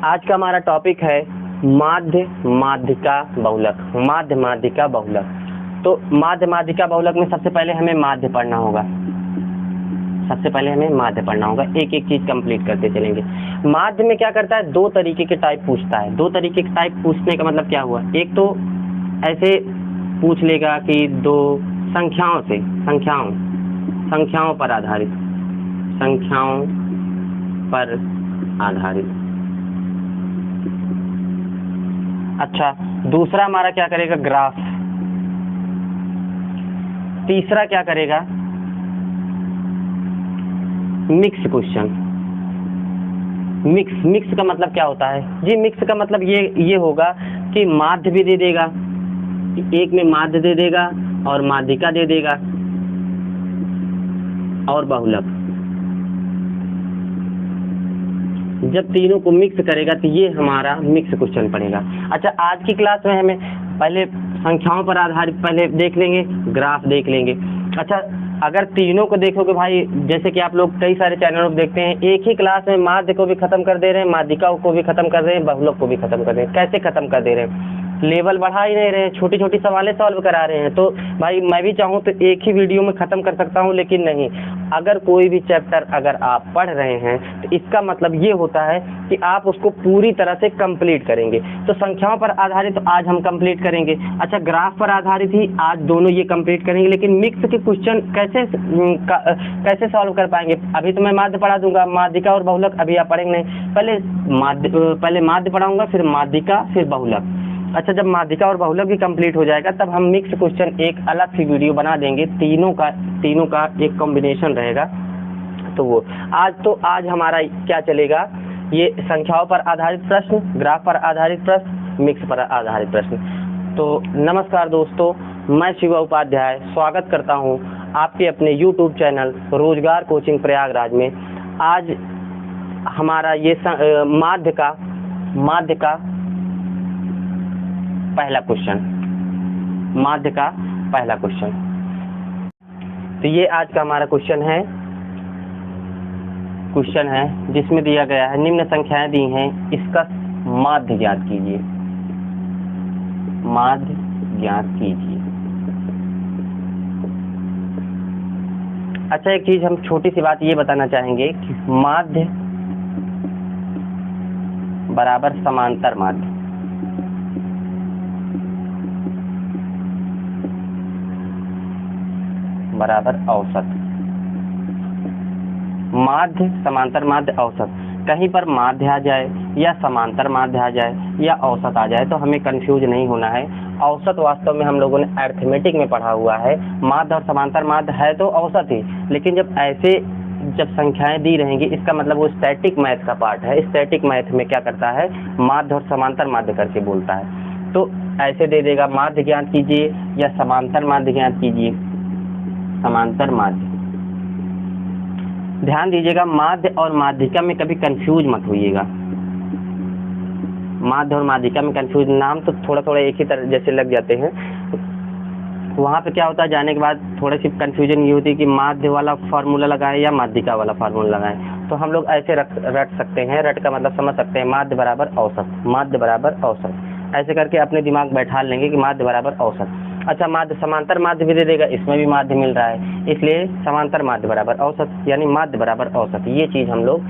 आज का हमारा टॉपिक है माध्य माध्यिका बहुलक। माध्य माध्यिका बहुलक। तो माध्य माध्यिका बहुलक में सबसे पहले हमें माध्य पढ़ना होगा। एक एक चीज कंप्लीट करते चलेंगे। माध्य में क्या करता है, दो तरीके के टाइप पूछता है। दो तरीके के टाइप पूछने का मतलब क्या हुआ, एक तो ऐसे पूछ लेगा कि दो संख्याओं पर आधारित। अच्छा, दूसरा हमारा क्या करेगा, ग्राफ। तीसरा क्या करेगा, मिक्स क्वेश्चन। मिक्स का मतलब क्या होता है जी, मिक्स का मतलब ये होगा कि माध्य भी दे देगा, एक में माध्य दे देगा और माध्यिका दे देगा और बहुलक। जब तीनों को मिक्स करेगा तो ये हमारा मिक्स क्वेश्चन पड़ेगा। अच्छा, आज की क्लास में हमें पहले संख्याओं पर आधारित पहले देख लेंगे, ग्राफ देख लेंगे। अच्छा, अगर तीनों को देखोगे भाई, जैसे कि आप लोग कई सारे चैनलों को देखते हैं, एक ही क्लास में माध्य को भी खत्म कर दे रहे हैं, माध्यिका को भी खत्म कर रहे हैं, बहुलक को भी खत्म कर रहे हैं। कैसे खत्म कर दे रहे हैं, लेवल बढ़ा ही नहीं रहे हैं, छोटी छोटी सवालें सॉल्व करा रहे हैं। तो भाई मैं भी चाहूँ तो एक ही वीडियो में ख़त्म कर सकता हूँ, लेकिन नहीं। अगर कोई भी चैप्टर अगर आप पढ़ रहे हैं तो इसका मतलब ये होता है कि आप उसको पूरी तरह से कंप्लीट करेंगे। तो संख्याओं पर आधारित तो आज हम कंप्लीट करेंगे। अच्छा, ग्राफ पर आधारित ही आज दोनों ये कंप्लीट करेंगे, लेकिन मिक्स के क्वेश्चन कैसे सॉल्व कर पाएंगे। अभी तो मैं माध्य पढ़ा दूंगा, माध्यिका और बहुलक अभी आप पढ़ेंगे नहीं। पहले माध्य पढ़ाऊंगा, फिर माध्यिका, फिर बहुलक। अच्छा, जब माध्यिका और बहुलक भी कंप्लीट हो जाएगा तब हम मिक्स क्वेश्चन एक अलग सी वीडियो बना देंगे, तीनों का एक कॉम्बिनेशन रहेगा। तो वो आज हमारा क्या चलेगा, ये संख्याओं पर आधारित प्रश्न, ग्राफ पर आधारित प्रश्न, मिक्स पर आधारित प्रश्न। तो नमस्कार दोस्तों, मैं शिवा उपाध्याय स्वागत करता हूँ आपके अपने YouTube चैनल रोजगार कोचिंग प्रयागराज में। आज हमारा ये माध्य का पहला क्वेश्चन। तो ये आज का हमारा क्वेश्चन है जिसमें दिया गया है, निम्न संख्याएं दी हैं, इसका माध्य ज्ञात कीजिए। अच्छा, एक चीज हम छोटी सी बात ये बताना चाहेंगे कि माध्य बराबर समांतर माध्य। बराबर औसत। माध्य, समांतर माध्य, औसत। कहीं पर माध्य आ जाए या समांतर माध्य आ जाए या औसत आ जाए तो हमें कंफ्यूज नहीं होना है। औसत वास्तव में हम लोगों ने अरिथमेटिक में पढ़ा हुआ है। माध्य और समांतर माध्य है तो औसत ही, लेकिन जब संख्याएं दी रहेंगी इसका मतलब वो स्टैटिक मैथ का पार्ट है। स्टैटिक मैथ में क्या करता है, माध्य और समांतर माध्य करके बोलता है। तो ऐसे दे देगा, माध्य ज्ञात कीजिए या समांतर माध्य ज्ञात कीजिए। समांतर माध्य। ध्यान दीजिएगा, माध्य और माध्यिका में कभी कंफ्यूज मत होइएगा। माध्य और माध्यिका में कंफ्यूज, नाम तो थोड़ा एक ही तरह जैसे लग जाते हैं। वहाँ पे क्या होता है, जाने के बाद थोड़ी सी कंफ्यूजन ये होती है कि माध्य वाला फार्मूला लगाएं या माध्यिका वाला फार्मूला लगाएं। तो हम लोग ऐसे रट सकते हैं, रट का मतलब समझ सकते हैं, माध्य बराबर औसत। ऐसे करके अपने दिमाग बैठा लेंगे कि माध्य बराबर औसत। अच्छा, माध्य समांतर माध्य भी दे देगा, इसमें भी माध्य मिल रहा है, इसलिए समांतर माध्य बराबर औसत, यानी माध्य बराबर औसत। ये चीज हम लोग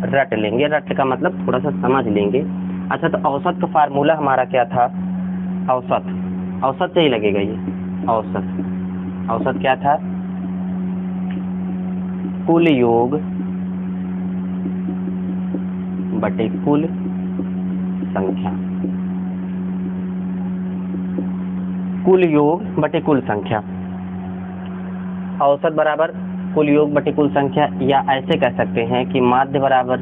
रट लेंगे। रट का मतलब थोड़ा सा समझ लेंगे। अच्छा, तो औसत का फार्मूला हमारा क्या था, औसत से ही लगेगा ये। औसत क्या था, कुल योग बटे कुल संख्या। कुल योग बटे कुल संख्या। औसत बराबर कुल योग बटे कुल संख्या, या ऐसे कह सकते हैं कि माध्य बराबर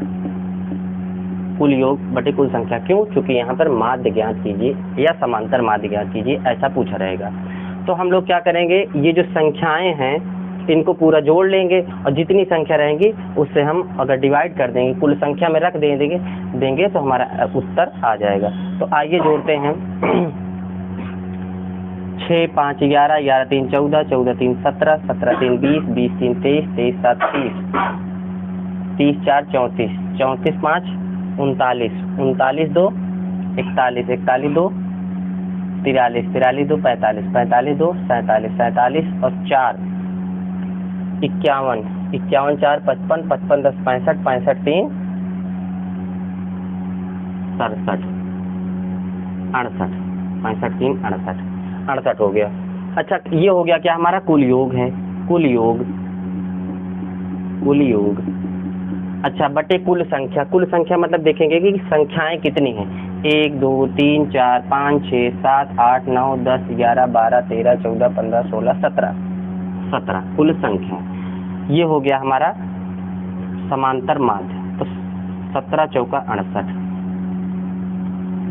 कुल योग बटे कुल संख्या। क्यों? क्योंकि यहाँ पर माध्य ज्ञात कीजिए या समांतर माध्य ज्ञात कीजिए ऐसा पूछा रहेगा। तो हम लोग क्या करेंगे, ये जो संख्याएं हैं इनको पूरा जोड़ लेंगे और जितनी संख्या रहेंगी उससे हम अगर डिवाइड कर देंगे, कुल संख्या में रख देंगे तो हमारा उत्तर आ जाएगा। तो आइए जोड़ते हैं। 6 5 11, 11 3 14, 14 3 17, 17 3 20, 20 3 23, 23 7 30, 30 4 34, 34 5 39, 39 2 41, 41 2 43, 43 2 45, 45 2 47, 47 और 4 51, 51 4 55, 55 10 65, 65 3 67, 68, 65 3 68, 68 हो गया। अच्छा ये हो गया क्या हमारा कुल योग है, कुल योग, कुल योग। अच्छा बटे कुल संख्या मतलब देखेंगे कि संख्याएं कितनी हैं, 1 2 3 4 5 6 7 8 9 10 11 12 13 14 15 16 17, 17 कुल संख्या। ये हो गया हमारा समांतर माध्य, तो 17 चौका 68,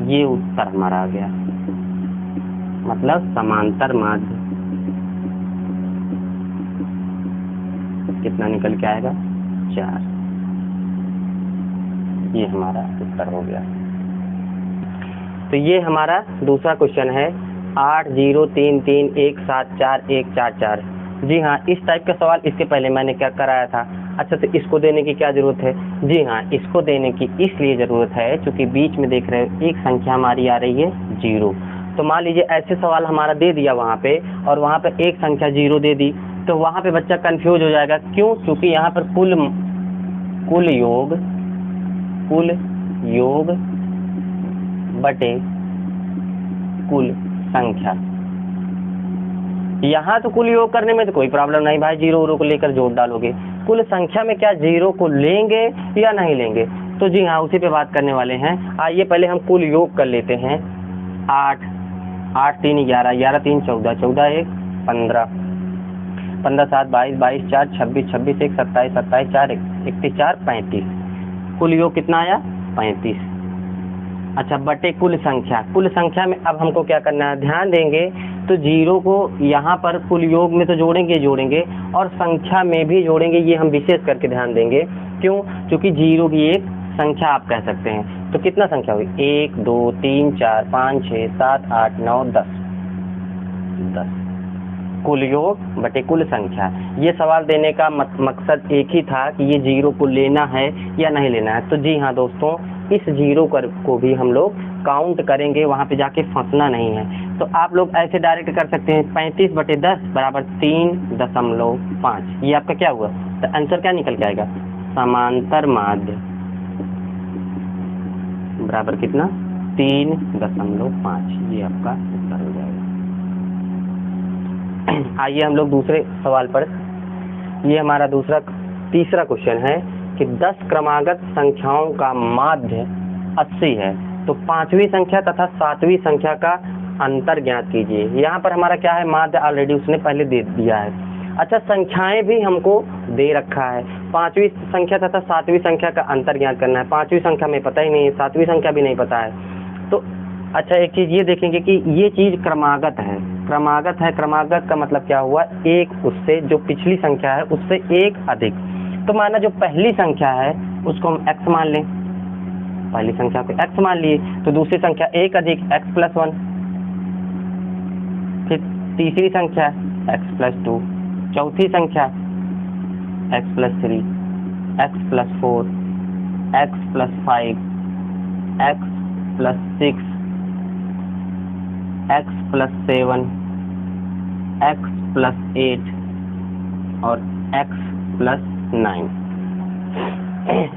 ये उत्तर हमारा आ गया, मतलब समांतर माध्य कितना निकल के आएगा 4, ये हमारा उत्तर हो गया। तो ये हमारा दूसरा क्वेश्चन है 8 0 3 3 1 7 4 1 4 4। जी हाँ, इस टाइप का सवाल इसके पहले मैंने क्या कराया था। अच्छा तो इसको देने की क्या ज़रूरत है, जी हाँ इसको देने की इसलिए ज़रूरत है क्योंकि बीच में देख रहे हो एक संख्या हमारी आ रही है 0। तो मान लीजिए ऐसे सवाल हमारा दे दिया वहाँ पे और वहाँ पे एक संख्या 0 दे दी, तो वहाँ पे बच्चा कंफ्यूज हो जाएगा। क्यों? क्योंकि यहाँ पर कुल योग बटे कुल संख्या। यहाँ तो कुल योग करने में तो कोई प्रॉब्लम नहीं भाई, 0 को लेकर जोड़ डालोगे। कुल संख्या में क्या 0 को लेंगे या नहीं लेंगे? तो जी हाँ उसी पे बात करने वाले हैं। आइए पहले हम कुल योग कर लेते हैं। 8 8 3 11, 11 3 14, 14 1 15, 15 7 22, 22 4 26, 26 1 27, 27 4 31 4 35। कुल योग कितना आया 35। अच्छा बटे कुल संख्या में अब हमको क्या करना है, ध्यान देंगे तो 0 को यहाँ पर कुल योग में तो जोड़ेंगे और संख्या में भी जोड़ेंगे, ये हम विशेष करके ध्यान देंगे। क्यों? क्योंकि 0 की एक संख्या आप कह सकते हैं। तो कितना संख्या हुई 1 2 3 4 5 6 7 8 9 10, 10 कुल योग बटे कुल संख्या। ये सवाल देने का मकसद एक ही था कि ये 0 को लेना है या नहीं लेना है। तो जी हाँ दोस्तों, इस 0 को भी हम लोग काउंट करेंगे, वहाँ पे जाके फंसना नहीं है। तो आप लोग ऐसे डायरेक्ट कर सकते हैं 35 बटे 10 बराबर 3.5। ये आपका क्या हुआ? तो आंसर क्या निकल के आएगा, समांतर माध्य बराबर कितना 3.5। ये आपका उत्तर हो जाएगा। आइए हम लोग दूसरे सवाल पर। ये हमारा तीसरा क्वेश्चन है कि 10 क्रमागत संख्याओं का माध्य 80 है, तो 5वीं संख्या तथा 7वीं संख्या का अंतर ज्ञात कीजिए। यहाँ पर हमारा क्या है, माध्य ऑलरेडी उसने पहले दे दिया है। अच्छा संख्याएं भी हमको दे रखा है, 5वीं संख्या तथा 7वीं संख्या का अंतर ज्ञात करना है। 5वीं संख्या में पता ही नहीं है, 7वीं संख्या भी नहीं पता है। तो अच्छा एक चीज़ ये देखेंगे कि ये चीज़ क्रमागत है। क्रमागत का मतलब क्या हुआ, एक उससे जो पिछली संख्या है उससे एक अधिक। तो माना जो पहली संख्या है उसको हम x मान लें, पहली संख्या को x मान लिए, तो दूसरी संख्या एक अधिक x + 1, फिर तीसरी संख्या x + 2, चौथी संख्या x + 3, x + 4, x + 5, x + 6, x + 7, x + 8 और x + 9।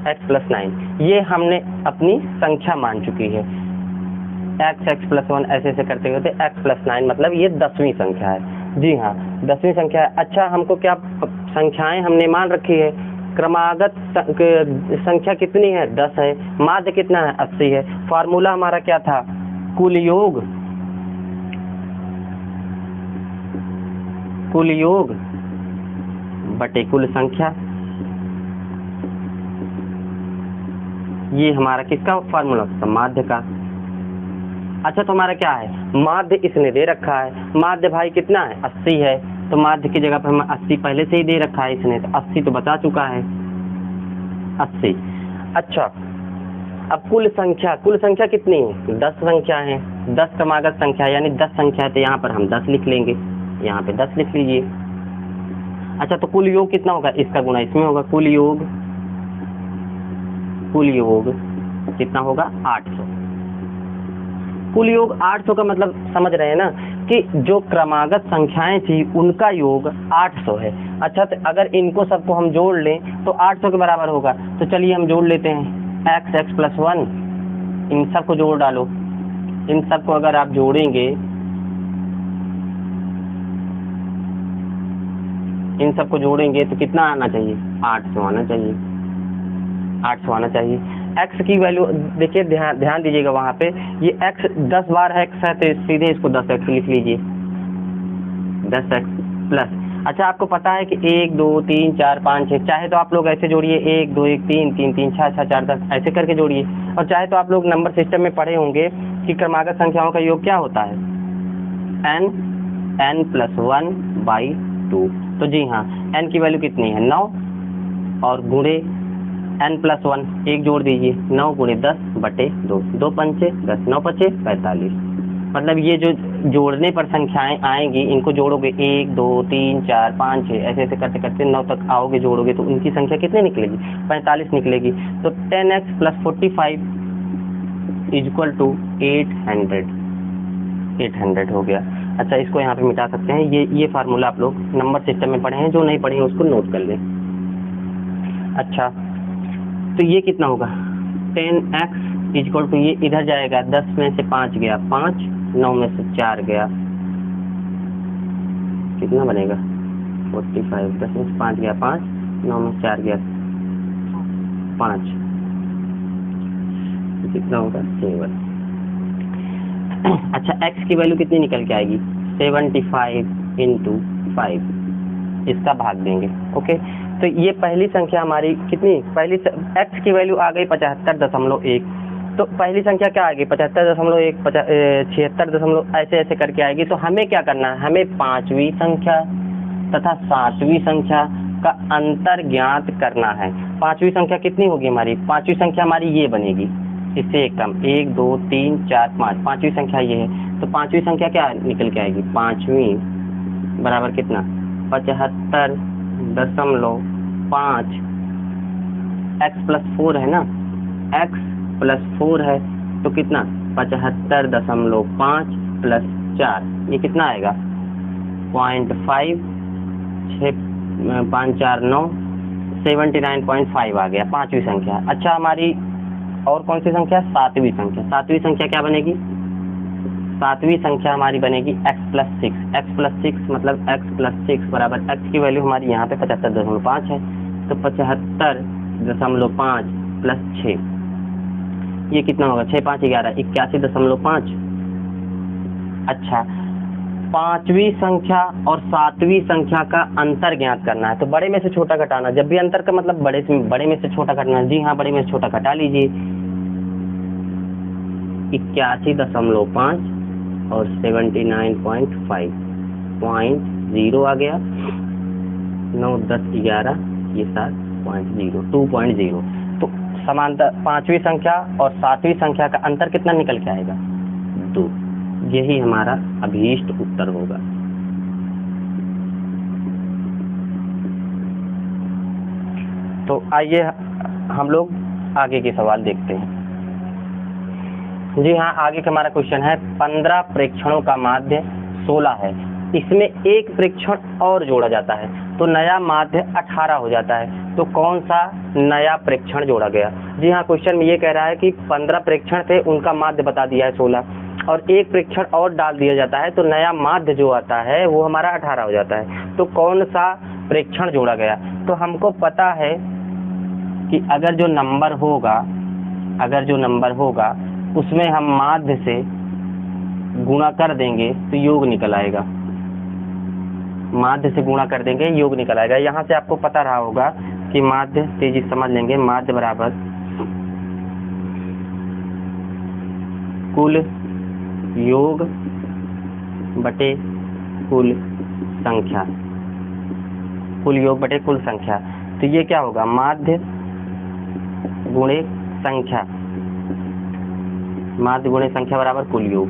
x + 9 ये हमने अपनी संख्या मान चुकी है। x + 1 ऐसे करते हुए x + 9 मतलब ये 10वीं संख्या है। जी हाँ 10वीं संख्या है। अच्छा हमको क्या संख्याएं हमने मान रखी है, क्रमागत संख्या कितनी है 10 है, माध्य कितना है 80 है। फार्मूला हमारा क्या था, कुल योग बटे कुल संख्या। ये हमारा किसका फार्मूला था, माध्य का। अच्छा तो हमारा क्या है, माध्य इसने दे रखा है। माध्य भाई कितना है 80 है, तो माध्य की जगह पर हम 80 पहले से ही दे रखा है इसने, तो 80 तो बता चुका है 80। अच्छा अब कुल संख्या कितनी है, 10 संख्या है, 10 क्रमागत संख्या यानी 10 संख्या है, तो यहाँ पर हम 10 लिख लेंगे, यहाँ पे 10 लिख लीजिए। अच्छा तो कुल योग कितना होगा, इसका गुणा इसमें होगा। कुल योग कितना होगा 800। कुल योग 800 का मतलब समझ रहे हैं ना कि जो क्रमागत संख्याएं थी उनका योग 800 है। अच्छा, तो अगर इनको सबको हम जोड़ लें तो 800 के बराबर होगा। तो चलिए हम जोड़ लेते हैं x + 1, इन सबको जोड़ डालो। इन सबको अगर आप जोड़ेंगे, इन सबको जोड़ेंगे तो कितना आना चाहिए? 800 आना चाहिए, 800 आना चाहिए। x की वैल्यू देखिए, ध्यान दीजिएगा वहाँ पे, ये x 10 बार x है तो सीधे इसको 10x लिख लीजिए, 10x प्लस। अच्छा, आपको पता है कि 1 2 3 4 5 6, चाहे तो आप लोग ऐसे जोड़िए 1 2 1 3 3 3 6 6 4 10 ऐसे करके जोड़िए। और चाहे तो आप लोग नंबर सिस्टम में पढ़े होंगे कि क्रमागत संख्याओं का योग क्या होता है? n + 1/2। तो जी हाँ, n की वैल्यू कितनी है? 9, और गुणे n + 1 एक जोड़ दीजिए, 9 × 10/2, 2 पंचे 10, 9 पचे 45। मतलब ये जो जोड़ने पर संख्याएं आएंगी, इनको जोड़ोगे 1 2 3 4 5 6 ऐसे ऐसे करते करते 9 तक आओगे, जोड़ोगे तो उनकी संख्या कितनी निकलेगी? 45 निकलेगी। तो 10x + 45 = 800 हो गया। अच्छा, इसको यहाँ पे मिटा सकते हैं। ये फार्मूला आप लोग नंबर सिस्टम में पढ़े हैं, जो नहीं पढ़े हैं उसको नोट कर लें। अच्छा, तो ये कितना होगा? 10x = ये इधर जाएगा, 10 में से 5 गया 5, 9 में से 4 गया, कितना बनेगा? 45। 10 में से 5 गया 5, 9 में से 4 गया 5, कितना होगा? 7। अच्छा, x की वैल्यू कितनी निकल के आएगी? 75 × 5, इसका भाग देंगे। ओके, तो ये पहली संख्या हमारी कितनी? पहली x की वैल्यू आ गई 75.1। तो पहली संख्या क्या आ गई? 75.1, 76 ऐसे ऐसे करके आएगी। तो हमें क्या करना है? हमें पांचवी संख्या तथा सातवीं संख्या का अंतर ज्ञात करना है। पांचवी संख्या कितनी होगी हमारी? पांचवी संख्या हमारी ये बनेगी, इससे एक कम, 1 2 3 4 5, पांचवी संख्या ये है। तो पांचवी संख्या क्या निकल के आएगी? पांचवी बराबर कितना? 75.5। x + 4 है ना, x + 4 है तो कितना? 75.5 + 4, ये कितना आएगा? 0.5, 6 5 4 9, 79.5 आ गया, पांचवी संख्या। अच्छा, हमारी और कौन सी संख्या? सातवीं संख्या। सातवीं संख्या क्या बनेगी? सातवीं संख्या हमारी बनेगी x + 6। x + 6 मतलब x + 6 बराबर, x की वैल्यू हमारी यहाँ पे 75.5 है, तो 75.5 + 6, ये कितना होगा? 6 5 11, 81.5। अच्छा, पांचवी संख्या और सातवीं संख्या का अंतर ज्ञात करना है। तो बड़े में से छोटा घटाना, जब भी अंतर का मतलब बड़े में से छोटा घटाना। जी हाँ, बड़े में से छोटा घटा लीजिए, 81.5 और 79.5, 0 आ गया, 9 10 11, ये 7.0, 2.0। तो समांतर पांचवी संख्या और सातवीं संख्या का अंतर कितना निकल के आएगा? 2। यही हमारा अभीष्ट उत्तर होगा। तो आइए हम लोग आगे के सवाल देखते हैं। जी हाँ, आगे का हमारा क्वेश्चन है, 15 प्रेक्षणों का माध्य 16 है, इसमें एक प्रेक्षण और जोड़ा जाता है तो नया माध्य 18 हो जाता है। तो कौन सा नया प्रेक्षण जोड़ा गया? जी हाँ, क्वेश्चन में ये कह रहा है कि 15 प्रेक्षण थे, उनका माध्य बता दिया है 16, और एक प्रेक्षण और डाल दिया जाता है तो नया माध्य जो आता है वो हमारा 18 हो जाता है। तो कौन सा प्रेक्षण जोड़ा गया? तो हमको पता है कि अगर जो नंबर होगा उसमें हम माध्य से गुणा कर देंगे तो योग निकल आएगा। माध्य से गुणा कर देंगे, योग निकल आएगा। यहाँ से आपको पता रहा होगा कि माध्य, तेजी समझ लेंगे, माध्य बराबर कुल योग बटे कुल संख्या, कुल योग बटे कुल संख्या। तो ये क्या होगा? माध्य गुणे संख्या, माध्य गुणे संख्या बराबर कुल योग,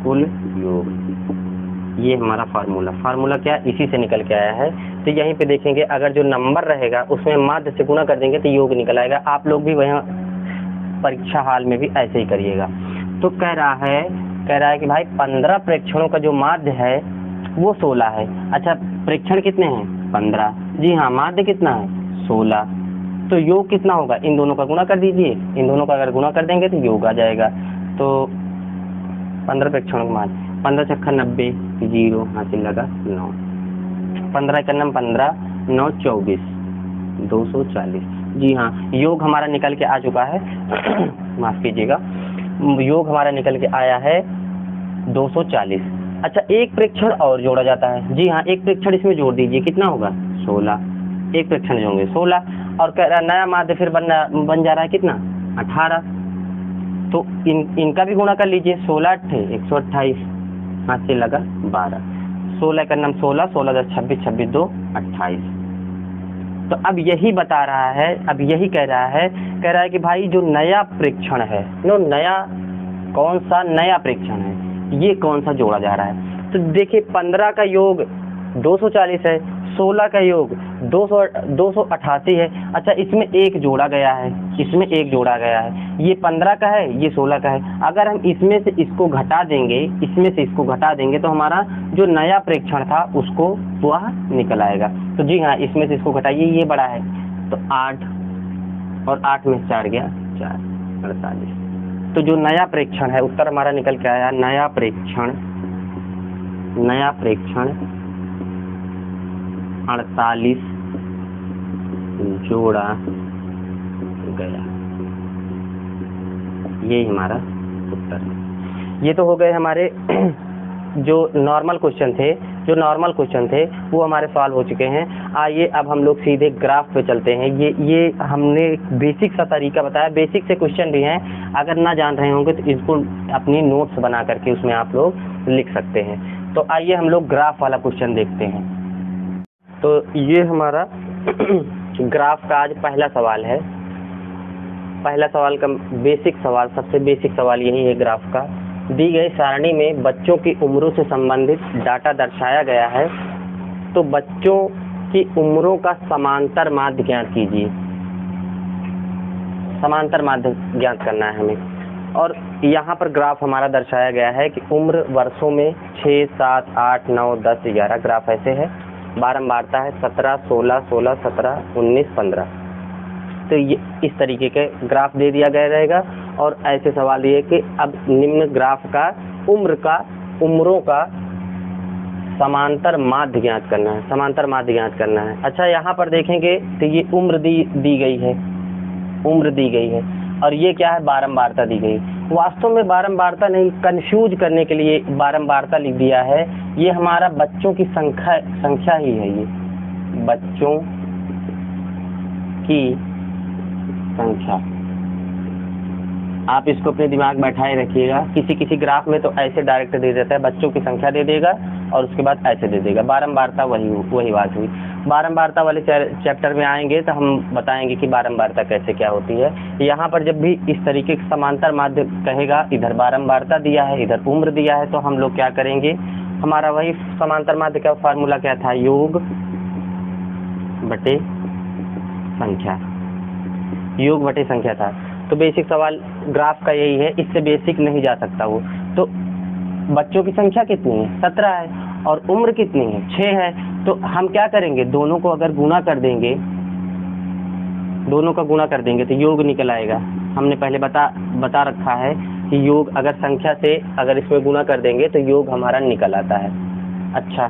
कुल योग। ये हमारा फार्मूला क्या इसी से निकल के आया है। तो यहीं पे देखेंगे अगर जो नंबर रहेगा उसमें माध्य से गुणा कर देंगे तो योग निकल आएगा। आप लोग भी वहाँ परीक्षा हाल में भी ऐसे ही करिएगा। तो कह रहा है कि भाई 15 प्रेक्षणों का जो माध्य है वो 16 है। अच्छा, प्रेक्षण कितने हैं? 15। जी हाँ, माध्य कितना है? 16। तो योग कितना होगा? इन दोनों का गुणा कर दीजिए, इन दोनों का अगर गुणा कर देंगे तो योग आ जाएगा। तो 15 प्रेक्षणों का माध्य, 15 छक्का 90, 0 हासिल लगा 9, 15 का नम 15, 9 24, 240। जी हाँ, योग हमारा निकल के आ चुका है माफ कीजिएगा, योग हमारा निकल के आया है 240। अच्छा, एक प्रेक्षण और जोड़ा जाता है। जी हाँ, एक प्रेक्षण इसमें जोड़ दीजिए, कितना होगा? 16। एक प्रेक्षण जोड़ेंगे 16 और कह रहा नया माध्य फिर बन जा रहा है कितना? 18। तो इनका भी गुणा कर लीजिए, 16 8 128, हाथ से लगा 12, 16 का नाम 16, 16 10 26, 26 2 28। तो अब यही बता रहा है, अब यही कह रहा है कि भाई जो नया प्रेक्षण है, नया कौन सा नया प्रेक्षण है, ये कौन सा जोड़ा जा रहा है। तो देखिए 15 का योग 240 है, 16 का योग 288 है। अच्छा, इसमें एक जोड़ा गया है, इसमें एक जोड़ा गया है, ये 15 का है, ये 16 का है। अगर हम इसमें से इसको घटा देंगे, इसमें से इसको घटा देंगे तो हमारा जो नया प्रेक्षण था उसको वह निकल आएगा। तो जी हाँ, इसमें से इसको घटाइए, ये बड़ा है तो 8 और 8 में 4 गया 4, 48। तो जो नया प्रेक्षण है, उत्तर हमारा निकल के आया नया प्रेक्षण 48 जोड़ा गया। ये हमारा उत्तर है। ये तो हो गए हमारे जो नॉर्मल क्वेश्चन थे वो हमारे सॉल्व हो चुके हैं। आइए अब हम लोग सीधे ग्राफ पे चलते हैं। ये हमने बेसिक सा तरीका बताया, बेसिक से क्वेश्चन भी हैं, अगर ना जान रहे होंगे तो इसको अपनी नोट्स बना करके उसमें आप लोग लिख सकते हैं। तो आइए हम लोग ग्राफ वाला क्वेश्चन देखते हैं। तो ये हमारा ग्राफ का आज पहला सवाल है। पहला सवाल का बेसिक सवाल, सबसे बेसिक सवाल यही है ग्राफ का। दी गई सारणी में बच्चों की उम्रों से संबंधित डाटा दर्शाया गया है, तो बच्चों की उम्रों का समांतर माध्य ज्ञात कीजिए। समांतर माध्य ज्ञात करना है हमें। और यहाँ पर ग्राफ हमारा दर्शाया गया है कि उम्र वर्षों में 6, 7, 8, 9, 10, 11 ग्राफ ऐसे है। बारंबारता है 17, 16, 16, 17, 19, 15। तो ये इस तरीके के ग्राफ दे दिया गया रहेगा। और ऐसे सवाल ये कि अब निम्न ग्राफ का उम्रों का समांतर माध्य ज्ञात करना है, समांतर माध्य ज्ञात करना है। अच्छा, यहाँ पर देखेंगे तो ये उम्र दी गई है, उम्र दी गई है, और ये क्या है? बारंबारता दी गई। वास्तव में बारंबारता नहीं, कंफ्यूज करने के लिए बारंबारता लिख दिया है। ये हमारा बच्चों की संख्या ही है, ये बच्चों की संख्या। आप इसको अपने दिमाग बैठाए रखिएगा। किसी ग्राफ में तो ऐसे डायरेक्ट दे देता है, बच्चों की संख्या दे देगा और उसके बाद ऐसे दे देगा। बारंबारता वही बात हुई। बारंबारता वाले चैप्टर में आएंगे तो हम बताएंगे कि बारंबारता कैसे क्या होती है। यहाँ पर जब भी इस तरीके के समांतर माध्य कहेगा, इधर बारंबारता दिया है, इधर उम्र दिया है, तो हम लोग क्या करेंगे? हमारा वही समांतर माध्य का फार्मूला क्या था? योग बटे संख्या, योग बटे संख्या था। तो बेसिक सवाल ग्राफ का यही है, इससे बेसिक नहीं जा सकता वो। तो बच्चों की संख्या कितनी है? 17 है, और उम्र कितनी है? 6 है। तो हम क्या करेंगे? दोनों को अगर गुणा कर देंगे, दोनों का गुणा कर देंगे तो योग निकल आएगा। हमने पहले बता रखा है कि योग अगर संख्या से अगर इसमें गुणा कर देंगे तो योग हमारा निकल आता है। अच्छा,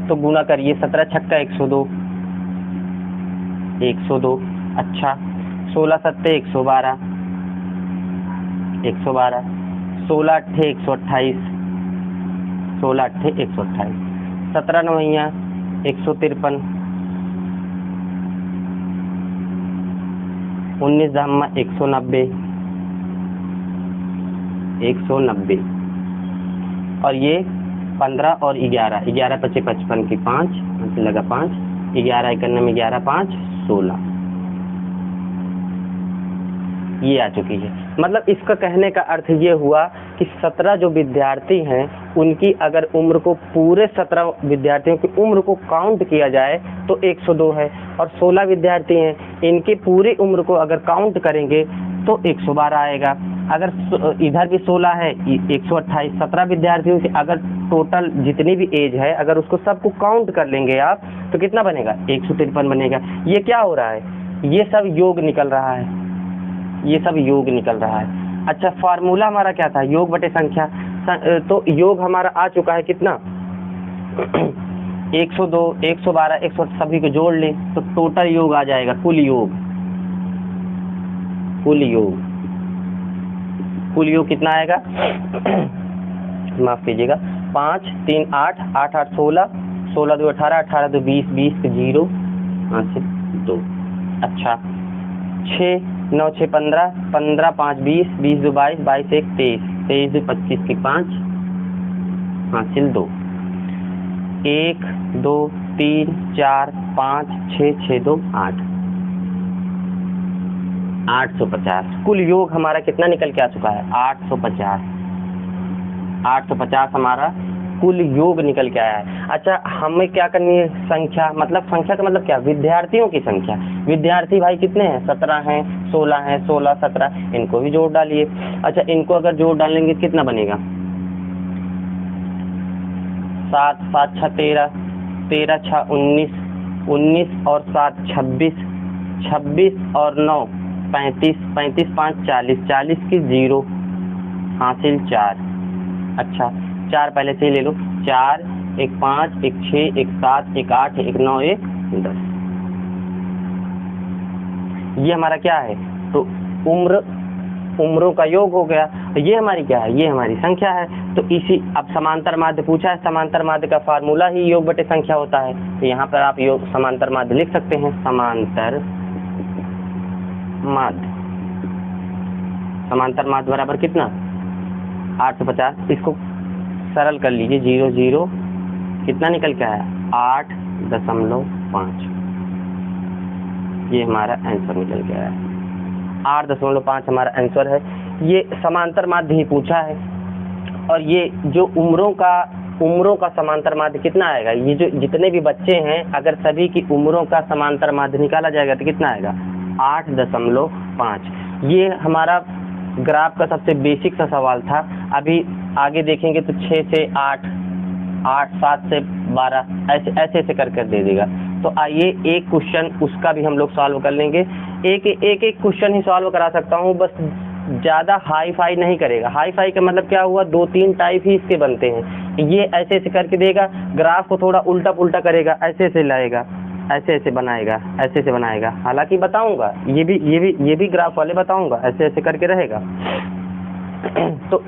तो गुणा करिए, 17 छक्का 102, 102। अच्छा, 16 सत्ते 112, 112, 16 अट्ठे 128, 16 अट्ठे 128, 17 नवैया 153, 19 दहम्मा 190, 190। और ये 15 और 11, 11 पचे 55 की 5 लगा 5, 11 91 11 5 16। ये आ चुकी है। मतलब इसका कहने का अर्थ ये हुआ कि 17 जो विद्यार्थी हैं उनकी अगर उम्र को, पूरे 17 विद्यार्थियों की उम्र को काउंट किया जाए तो 102 है, और 16 विद्यार्थी हैं, इनकी पूरी उम्र को अगर काउंट करेंगे तो 112 आएगा। अगर इधर भी 16 है, 128, 17 विद्यार्थियों की अगर टोटल जितनी भी एज है अगर उसको सबको काउंट कर लेंगे आप तो कितना बनेगा, 153 बनेगा। ये क्या हो रहा है, ये सब योग निकल रहा है, ये सब योग निकल रहा है। अच्छा, फार्मूला हमारा क्या था, योग बटे संख्या। तो योग हमारा आ चुका है कितना 102, 112, 100 सभी को जोड़ लें तो टोटल योग आ जाएगा, कुल योग, कुल योग, कुल योग कितना आएगा माफ कीजिएगा, 5 3 8 8 8 16, 16 2 18, 18 2 20, 20 के 0, 5 से 2। अच्छा, 6 9 6 15, 15 5 20, 20 2 22, 22 1 23, 23 2 25 के 5, हासिल 2, 1 2 3 4 5 6 6 2 8, 850। कुल योग हमारा कितना निकल के आ चुका है, 850, 850 हमारा कुल योग निकल के आया है। अच्छा, हमें क्या करनी है, संख्या, मतलब संख्या का मतलब क्या, विद्यार्थियों की संख्या। विद्यार्थी भाई कितने हैं, 17 हैं, 16 हैं, 16 17, इनको भी जोड़ डालिए। अच्छा, इनको अगर जोड़ डालेंगे कितना बनेगा, 7 7 6 13, 13 6 19, 19 और 7 26, 26 और 9 35, 35 5 40, 40 की 0, हासिल 4। अच्छा, 4 पहले से ही ले लो, 4 1 5 1 6 1 7 1 8 1 9 1 10। ये हमारा क्या है, तो उम्रों का योग हो गया। तो ये हमारी क्या है, ये हमारी संख्या है। तो इसी, अब समांतर माध्य पूछा है, समांतर माध्य का फार्मूला ही योग बटे संख्या होता है। तो यहाँ पर आप योग समांतर माध्य लिख सकते हैं, समांतर माध्य, समांतर माध्य बराबर कितना, 850। इसको सरल कर लीजिए, 0 0 कितना निकल के आया, 8.5। ये हमारा आंसर निकल के आया, 8.5 हमारा आंसर है। ये समांतर माध्य ही पूछा है। और ये जो उम्रों का समांतर माध्य कितना आएगा, ये जो जितने भी बच्चे हैं अगर सभी की उम्रों का समांतर माध्य निकाला जाएगा तो कितना आएगा, 8.5। ये हमारा ग्राफ का सबसे बेसिक सा सवाल था। अभी आगे देखेंगे तो 6 से 8, 7 से 12 ऐसे कर दे देगा। तो आइए एक क्वेश्चन उसका भी हम लोग सॉल्व कर लेंगे। एक क्वेश्चन ही सॉल्व करा सकता हूँ, बस ज़्यादा हाई फाई नहीं करेगा। हाई फाई का मतलब क्या हुआ, 2-3 टाइप ही इसके बनते हैं। ये ऐसे करके देगा, ग्राफ को थोड़ा उल्टा पुल्टा करेगा, ऐसे लाएगा, ऐसे बनाएगा, ऐसे बनाएगा। हालांकि बताऊंगा, ये भी ग्राफ वाले बताऊंगा, ऐसे करके रहेगा। तो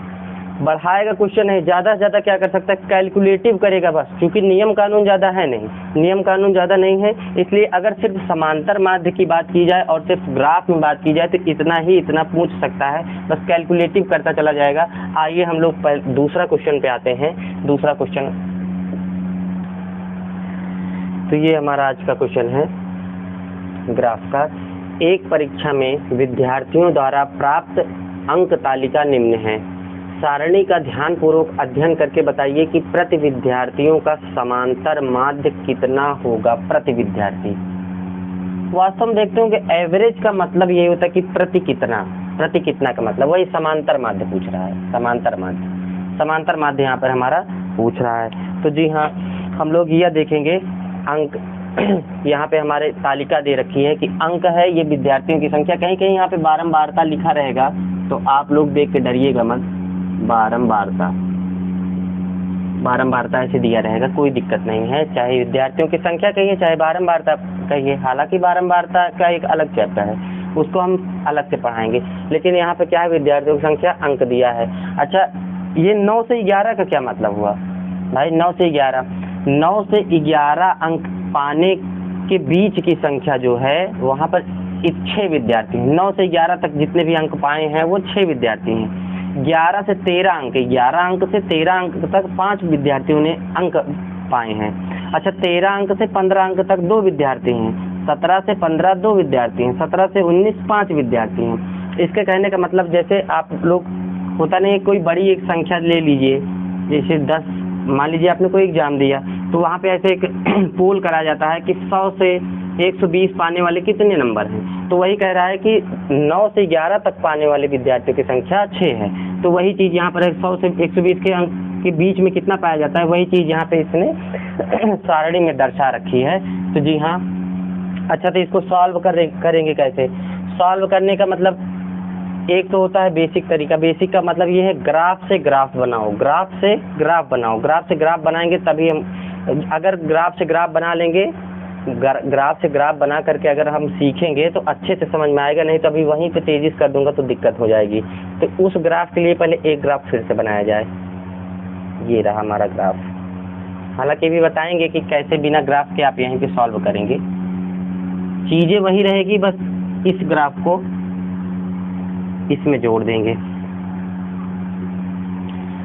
बढ़ाएगा क्वेश्चन है, ज़्यादा से ज़्यादा क्या कर सकता है, कैलकुलेटिव करेगा बस। क्योंकि नियम कानून ज़्यादा है नहीं, नियम कानून ज़्यादा नहीं है, इसलिए अगर सिर्फ समांतर माध्य की बात की जाए और सिर्फ ग्राफ में बात की जाए तो इतना पूछ सकता है, बस कैलकुलेटिव करता चला जाएगा। आइए हम लोग दूसरा क्वेश्चन पे आते हैं। दूसरा क्वेश्चन, तो ये हमारा आज का क्वेश्चन है ग्राफ का। एक परीक्षा में विद्यार्थियों द्वारा प्राप्त अंक तालिका निम्न है। सारणी का ध्यानपूर्वक अध्ययन करके बताइए कि प्रति विद्यार्थियों का समांतर माध्य कितना होगा। प्रति विद्यार्थी, वास्तव में देखते हो कि एवरेज का मतलब यही होता है कि प्रति कितना का मतलब वही समांतर माध्य पूछ रहा है। समांतर माध्य यहाँ पर हमारा पूछ रहा है। तो जी हाँ, हम लोग यह देखेंगे अंक यहाँ पे हमारे तालिका दे रखी है कि अंक है ये विद्यार्थियों की संख्या। कहीं कहीं यहाँ पे बारंबारता लिखा रहेगा तो आप लोग देख के डरिएगा मत। बारंबारता ऐसे दिया रहेगा, कोई दिक्कत नहीं है, चाहे विद्यार्थियों की संख्या कहिए चाहे बारंबारता कहिए। हालांकि बारंबारता का एक अलग चैप्टर है, उसको हम अलग से पढ़ाएंगे। लेकिन यहाँ पे क्या है, विद्यार्थियों की संख्या अंक दिया है। अच्छा, ये 9 से 11 का क्या मतलब हुआ भाई? 9 से 11 अंक पाने के बीच की संख्या जो है वहाँ पर 6 विद्यार्थी हैं। 9 से 11 तक जितने भी अंक पाए हैं वो 6 विद्यार्थी हैं। 11 से 13 अंक तक 5 विद्यार्थियों ने अंक पाए हैं। अच्छा, 13 अंक से 15 अंक तक 2 विद्यार्थी हैं। 17 से 15 2 विद्यार्थी हैं। 17 से 19 5 विद्यार्थी हैं। इसके कहने का मतलब जैसे आप लोग होता नहीं, कोई बड़ी एक संख्या ले लीजिए, जैसे 10, मान लीजिए आपने कोई एग्जाम दिया, तो वहाँ पे ऐसे एक पोल करा जाता है कि 100 से 120 पाने वाले कितने नंबर हैं। तो वही कह रहा है कि 9 से 11 तक पाने वाले विद्यार्थियों की संख्या 6 है। तो वही चीज़ यहाँ पर 100 से 120 के अंक के बीच में कितना पाया जाता है, वही चीज़ यहाँ पे इसने सारणी में दर्शा रखी है। तो जी हाँ, अच्छा तो इसको सॉल्व करेंगे कैसे? सॉल्व करने का मतलब एक तो होता है बेसिक तरीका। बेसिक का मतलब ये है ग्राफ से ग्राफ बनाओ, ग्राफ से ग्राफ बनाओ, ग्राफ से ग्राफ बनाएंगे तभी हम, अगर ग्राफ से ग्राफ बना लेंगे, ग्राफ से ग्राफ बना करके अगर हम सीखेंगे तो अच्छे से समझ में आएगा, नहीं तो अभी वहीं पे तेजी से कर दूंगा तो दिक्कत हो जाएगी। तो उस ग्राफ के लिए पहले एक ग्राफ फिर से बनाया जाए। ये रहा हमारा ग्राफ। हालांकि भी बताएंगे कि कैसे बिना ग्राफ के आप यहीं पे सॉल्व करेंगे। चीज़ें वही रहेगी, बस इस ग्राफ को इसमें जोड़ देंगे।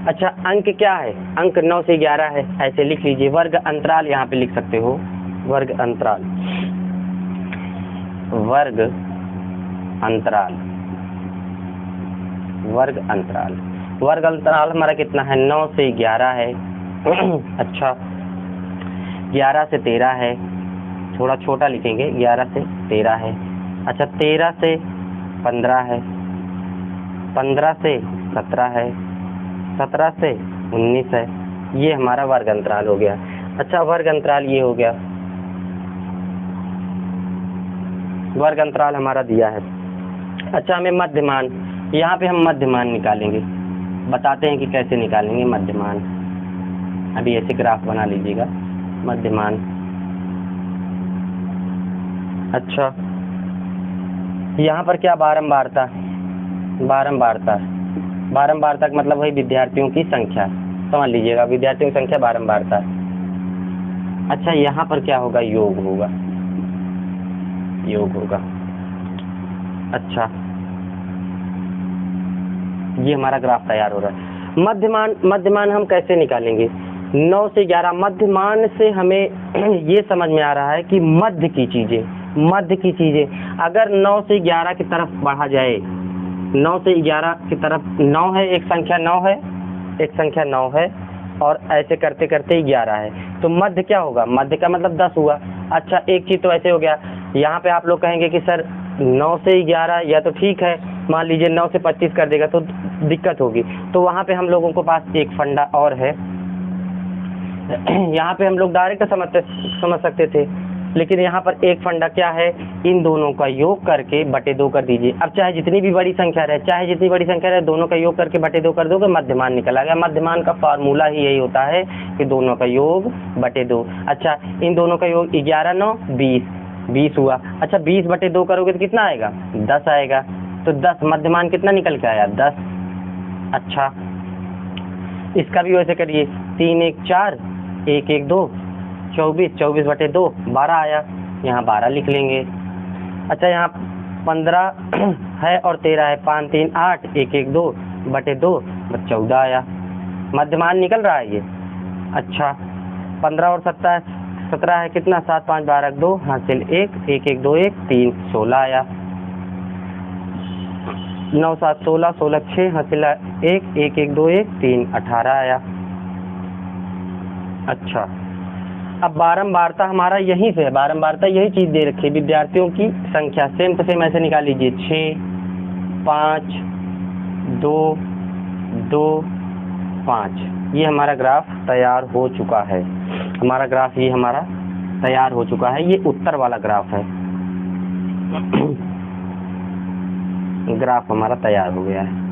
अच्छा, अंक क्या है? अंक 9 से 11 है, ऐसे लिख लीजिए। वर्ग अंतराल यहाँ पे लिख सकते हो, वर्ग अंतराल, वर्ग अंतराल, वर्ग अंतराल। वर्ग अंतराल हमारा कितना है? 9 से 11 है। अच्छा, 11 से 13 है, थोड़ा छोटा लिखेंगे, 11 से 13 है। अच्छा, 13 से 15 है, 15 से 17 है, 17 से 19 है। ये हमारा वर्ग अंतराल हो गया। अच्छा, वर्ग अंतराल ये हो गया, वर्ग अंतराल हमारा दिया है। अच्छा, हमें मध्यमान, यहाँ पे हम मध्यमान निकालेंगे। बताते हैं कि कैसे निकालेंगे मध्यमान। अभी ऐसे ग्राफ बना लीजिएगा, मध्यमान। अच्छा, यहाँ पर क्या? बारंबारता, बारंबारता, बारंबारता का मतलब वही विद्यार्थियों की संख्या, समझ लीजिएगा, विद्यार्थियों की संख्या बारंबारता। अच्छा, यहाँ पर क्या होगा? योग होगा, योग होगा। अच्छा, ये हमारा ग्राफ तैयार हो रहा है। मध्यमान, मध्यमान हम कैसे निकालेंगे? 9 से 11, मध्यमान से हमें ये समझ में आ रहा है कि मध्य की चीज़ें, मध्य की चीज़ें अगर 9 से 11 की तरफ बढ़ा जाए, 9 से 11 की तरफ, 9 है एक संख्या, 9 है एक संख्या, 9 है, और ऐसे करते करते 11 है, तो मध्य क्या होगा? मध्य का मतलब 10 हुआ। अच्छा, एक चीज़ तो ऐसे हो गया, यहाँ पे आप लोग कहेंगे कि सर 9 से 11 या तो ठीक है, मान लीजिए 9 से 25 कर देगा तो दिक्कत होगी। तो वहाँ पे हम लोगों को पास एक फंडा और है, यहाँ पे हम लोग डायरेक्ट समझ सकते थे, लेकिन यहाँ पर एक फंडा क्या है? इन दोनों का योग करके बटे 2 कर दीजिए। अब चाहे जितनी भी बड़ी संख्या रहे, चाहे जितनी बड़ी संख्या रहे, दोनों का योग करके बटे 2 कर दोगे, मध्यमान निकल आ गया। मध्यमान का फार्मूला ही यही होता है कि दोनों का योग बटे 2। अच्छा, इन दोनों का योग 11 9 20, 20 हुआ। अच्छा, 20 बटे 2 करोगे तो कितना आएगा? 10 आएगा। तो 10, मध्यमान कितना निकल के आया? 10। अच्छा, इसका भी वैसे करिए, 3 1 4, 1 1 2, 24, 24 बटे 2 12 आया, यहाँ 12 लिख लेंगे। अच्छा, यहाँ 15 है और 13 है, 5 3 8, 1 1 2 बटे 2 14 आया, मध्यमान निकल रहा है ये। अच्छा, 15 और 17 है कितना? 7 5 12 2 हासिल 1, 1 1 2 1 3 16 आया। 9 7 16, 16 6 हासिल 1, 1 1 2 1 3 18 आया। अच्छा, अब बारंबारता हमारा यहीं से है, बारंबारता यही चीज़ दे रखी है, विद्यार्थियों की संख्या सेम टू सेम ऐसे निकाल लीजिए, 6 5 2 2 5। ये हमारा ग्राफ तैयार हो चुका है, हमारा ग्राफ ये हमारा तैयार हो चुका है। ये उत्तर वाला ग्राफ है, ग्राफ हमारा तैयार हो गया है।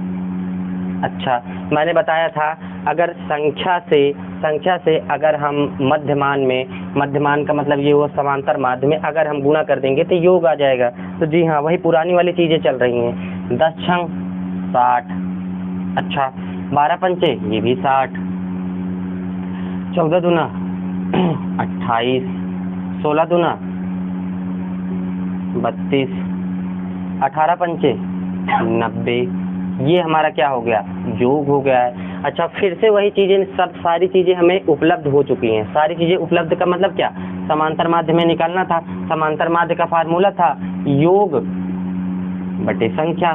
अच्छा, मैंने बताया था अगर संख्या से अगर हम मध्यमान का मतलब ये हुआ समांतर माध्य में अगर हम गुणा कर देंगे तो योग आ जाएगा। तो जी हाँ, वही पुरानी वाली चीज़ें चल रही हैं। 10 छंग 60। अच्छा, 12 पंचे ये भी 60, 14 दूना 28, 16 दूना 32, 18 पंचे 90। ये हमारा क्या हो गया? योग हो गया है। अच्छा, फिर से वही चीज़ें, सब सारी चीज़ें हमें उपलब्ध हो चुकी हैं। सारी चीज़ें उपलब्ध का मतलब क्या? समांतर माध्य में निकालना था। समांतर माध्य का फार्मूला था योग बटे संख्या।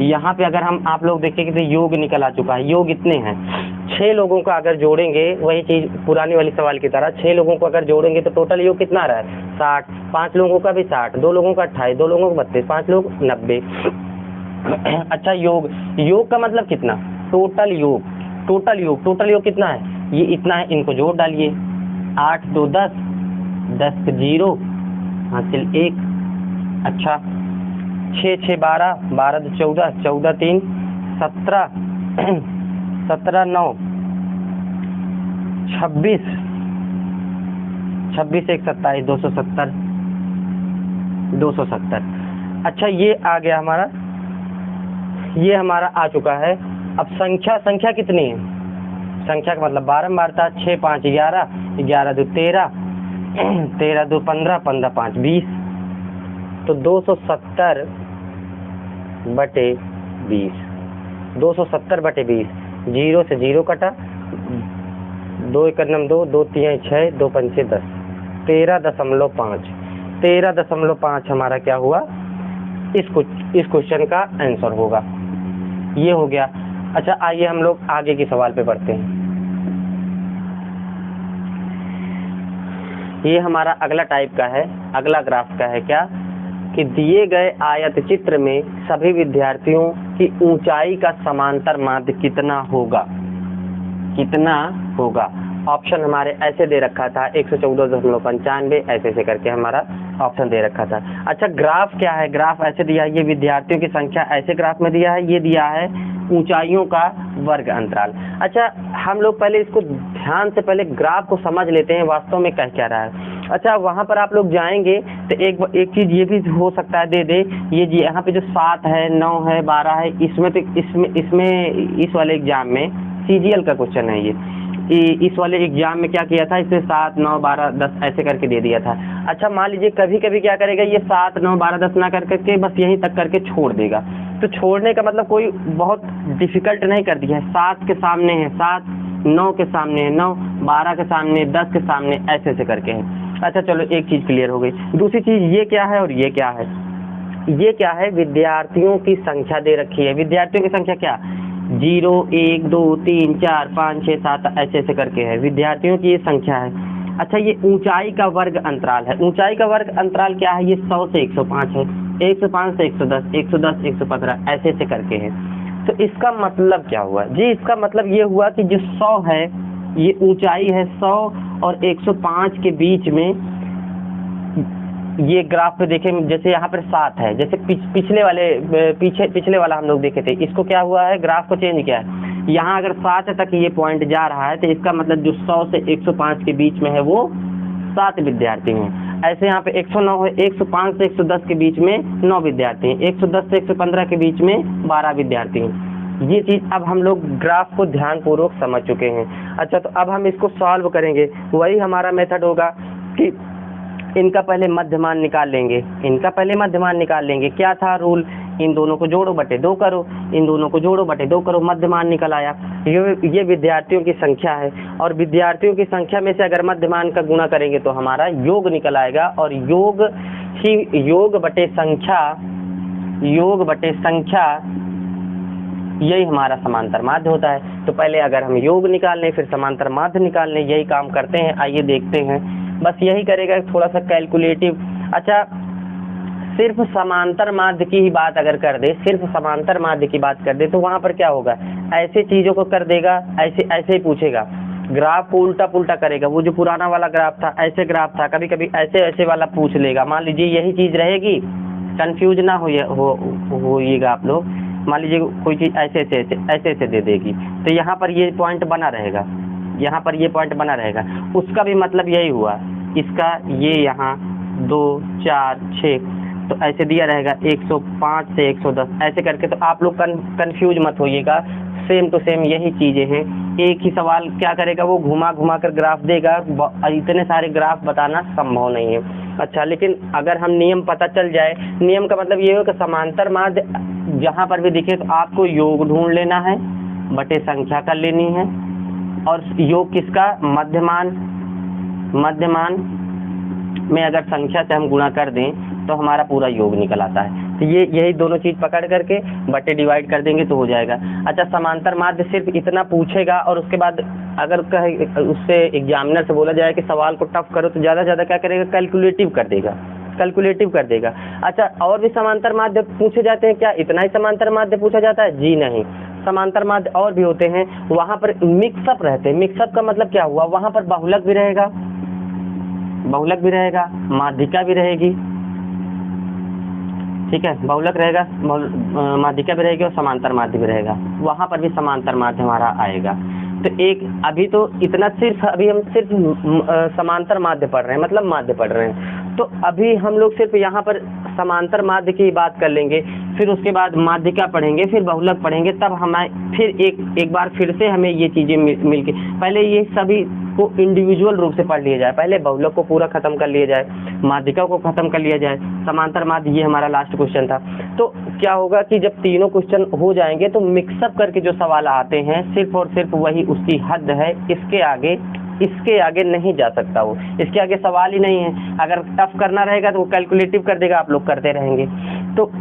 यहाँ पे अगर हम आप लोग देखेंगे तो योग निकल आ चुका है। योग इतने हैं, 6 लोगों का अगर जोड़ेंगे, वही चीज़ पुरानी वाली सवाल की तरह 6 लोगों को अगर जोड़ेंगे तो टोटल योग कितना आ रहा है 60, 5 लोगों का भी 60, 2 लोगों का 28, 2 लोगों का 32, 5 लोग 90। अच्छा योग, योग का मतलब कितना, टोटल योग, टोटल योग, टोटल योग कितना है, ये इतना है, इनको जोड़ डालिए, 8 2 10, 10 0 हासिल 1, अच्छा 6 6 12, 12 2 14, 14 3 17, 17 9 26, 26 1 27, 270, 270। अच्छा ये आ गया हमारा, ये हमारा आ चुका है। अब संख्या, संख्या कितनी है, संख्या का मतलब बारंबारता, 6 5 11, 11 2 13, 13 2 15, 15 5 20, तो 270 बटे 20, 270 बटे 20, 0 से 0 कटा, 2 1 2, 2 3 6, 2 5 10, 13.5, 13.5 हमारा क्या हुआ, इस क्वेश्चन का आंसर होगा। ये हो गया। अच्छा आइए हम लोग आगे के सवाल पे बढ़ते हैं। ये हमारा अगला टाइप का है, अगला ग्राफ का है क्या, कि दिए गए आयत चित्र में सभी विद्यार्थियों की ऊंचाई का समांतर माध्य कितना होगा, कितना होगा। ऑप्शन हमारे ऐसे दे रखा था 114.95, ऐसे ऐसे करके हमारा ऑप्शन दे रखा था। अच्छा ग्राफ क्या है, ग्राफ ऐसे दिया है, ये विद्यार्थियों की संख्या ऐसे ग्राफ में दिया है, ये दिया है ऊंचाइयों का वर्ग अंतराल। अच्छा हम लोग पहले इसको ध्यान से पहले ग्राफ को समझ लेते हैं वास्तव में कह क्या रहा है। अच्छा वहाँ पर आप लोग जाएंगे तो एक चीज़ ये भी हो सकता है दे दे, ये जी यहाँ पे जो 7 है 9 है 12 है, इसमें तो इसमें इस वाले एग्जाम में CGL का क्वेश्चन है ये, इस वाले एग्जाम में क्या किया था, इसे 7 9 12 10 ऐसे करके दे दिया था। अच्छा मान लीजिए कभी कभी क्या करेगा, ये 7 9 12 10 ना करके बस यहीं तक करके छोड़ देगा, तो छोड़ने का मतलब कोई बहुत डिफिकल्ट नहीं कर दिया है, 7 के सामने है 7, 9 के सामने है 9, 12 के सामने, 10 के सामने, ऐसे ऐसे करके है। अच्छा चलो एक चीज़ क्लियर हो गई। दूसरी चीज़ ये क्या है और ये क्या है, ये क्या है, विद्यार्थियों की संख्या दे रखी है। विद्यार्थियों की संख्या क्या, 0 1 2 3 4 5 6 7 ऐसे ऐसे करके है, विद्यार्थियों की ये संख्या है। अच्छा ये ऊंचाई का वर्ग अंतराल है, ऊंचाई का वर्ग अंतराल क्या है, ये 100 से 105 है, 105 से 110, 110 115 ऐसे ऐसे करके है। तो इसका मतलब क्या हुआ जी, इसका मतलब ये हुआ कि जो 100 है, ये ऊंचाई है 100 और 105 के बीच में। ये ग्राफ पे देखें, जैसे यहाँ पर 7 है, जैसे पिछले वाला हम लोग देखे थे, इसको क्या हुआ है, ग्राफ को चेंज किया है। यहाँ अगर 7 तक ये पॉइंट जा रहा है तो इसका मतलब जो 100 से 105 के बीच में है वो 7 विद्यार्थी हैं। ऐसे यहाँ पे 109 है, 105 से 110 के बीच में 9 विद्यार्थी हैं, 110 से 115 के बीच में 12 विद्यार्थी हैं। ये चीज़ अब हम लोग ग्राफ को ध्यानपूर्वक समझ चुके हैं। अच्छा तो अब हम इसको सॉल्व करेंगे, वही हमारा मेथड होगा कि इनका पहले मध्यमान निकाल लेंगे, इनका पहले मध्यमान निकाल लेंगे। क्या था रूल, इन दोनों को जोड़ो बटे 2 करो, इन दोनों को जोड़ो बटे 2 करो, मध्यमान निकल आया। ये विद्यार्थियों की संख्या है, और विद्यार्थियों की संख्या में से अगर मध्यमान का गुणा करेंगे तो हमारा योग निकल आएगा, और योग बटे संख्या यही हमारा समांतर माध्य होता है। तो पहले अगर हम योग निकाल लें फिर समांतर माध्य निकाल लें, यही काम करते हैं। आइए देखते हैं, बस यही करेगा, थोड़ा सा कैलकुलेटिव। अच्छा सिर्फ समांतर माध्य की ही बात अगर कर दे, सिर्फ समांतर माध्य की बात कर दे तो वहाँ पर क्या होगा, ऐसे चीज़ों को कर देगा, ऐसे ही पूछेगा, ग्राफ को उल्टा पुल्टा करेगा। वो जो पुराना वाला ग्राफ था ऐसे ग्राफ था, कभी कभी ऐसे वाला पूछ लेगा। मान लीजिए यही चीज़ रहेगी, कंफ्यूज ना होइएगा आप लोग। मान लीजिए कोई चीज़ ऐसे दे देगी, तो यहाँ पर ये पॉइंट बना रहेगा, यहाँ पर ये पॉइंट बना रहेगा, उसका भी मतलब यही हुआ। इसका ये यहाँ 2 4 6 तो ऐसे दिया रहेगा, 105 से 110 ऐसे करके। तो आप लोग कंफ्यूज मत होइएगा, सेम टू सेम यही चीज़ें हैं। एक ही सवाल क्या करेगा, वो घुमा कर ग्राफ देगा, इतने सारे ग्राफ बताना संभव नहीं है। अच्छा लेकिन अगर हम नियम पता चल जाए, नियम का मतलब ये हो कि समांतर माध्य जहाँ पर भी दिखे तो आपको योग ढूंढ लेना है, बटे संख्या कर लेनी है, और योग किसका, मध्यमान में अगर संख्या से हम गुणा कर दें तो हमारा पूरा योग निकल आता है। तो ये यही दोनों चीज़ पकड़ करके बटे डिवाइड कर देंगे तो हो जाएगा। अच्छा, समांतर माध्य सिर्फ इतना पूछेगा और उसके बाद अगर कहे उससे एग्जामिनर से बोला जाए कि सवाल को टफ करो तो ज़्यादा ज़्यादा क्या करेगा, कैलकुलेटिव कर देगा, कैलकुलेटिव कर देगा। अच्छा, और भी समांतर माध्य पूछे जाते हैं क्या? इतना ही समांतर माध्य पूछा जाता है? जी नहीं, समांतर माध्य और भी होते हैं, वहाँ पर मिक्सअप रहते हैं। मिक्सअप का मतलब क्या हुआ, वहाँ पर बहुलक भी रहेगा, बहुलक भी रहेगा, माध्यिका भी रहेगी, ठीक है, बहुलक रहेगा, माध्यिका भी रहेगी और समांतर माध्य भी रहेगा। वहाँ पर भी समांतर माध्य हमारा आएगा। तो एक अभी तो इतना सिर्फ अभी हम सिर्फ समांतर माध्य पढ़ रहे हैं, मतलब माध्य पढ़ रहे हैं। तो अभी हम लोग सिर्फ यहाँ पर समांतर माध्य की बात कर लेंगे, फिर उसके बाद माध्यिका पढ़ेंगे, फिर बहुलक पढ़ेंगे, तब हमें फिर एक बार फिर से हमें ये चीज़ें मिल के पहले ये सभी को इंडिविजुअल रूप से पढ़ लिया जाए। पहले बहुलक को पूरा खत्म कर लिया जाए, माध्यिका को खत्म कर लिया जाए, समांतर माध्य ये हमारा लास्ट क्वेश्चन था। तो क्या होगा कि जब तीनों क्वेश्चन हो जाएंगे तो मिक्सअप करके जो सवाल आते हैं सिर्फ और सिर्फ वही उसकी हद है, इसके आगे नहीं जा सकता वो, इसके आगे सवाल ही नहीं है। अगर टफ करना रहेगा तो वो कैलकुलेटिव कर देगा, आप लोग करते रहेंगे। तो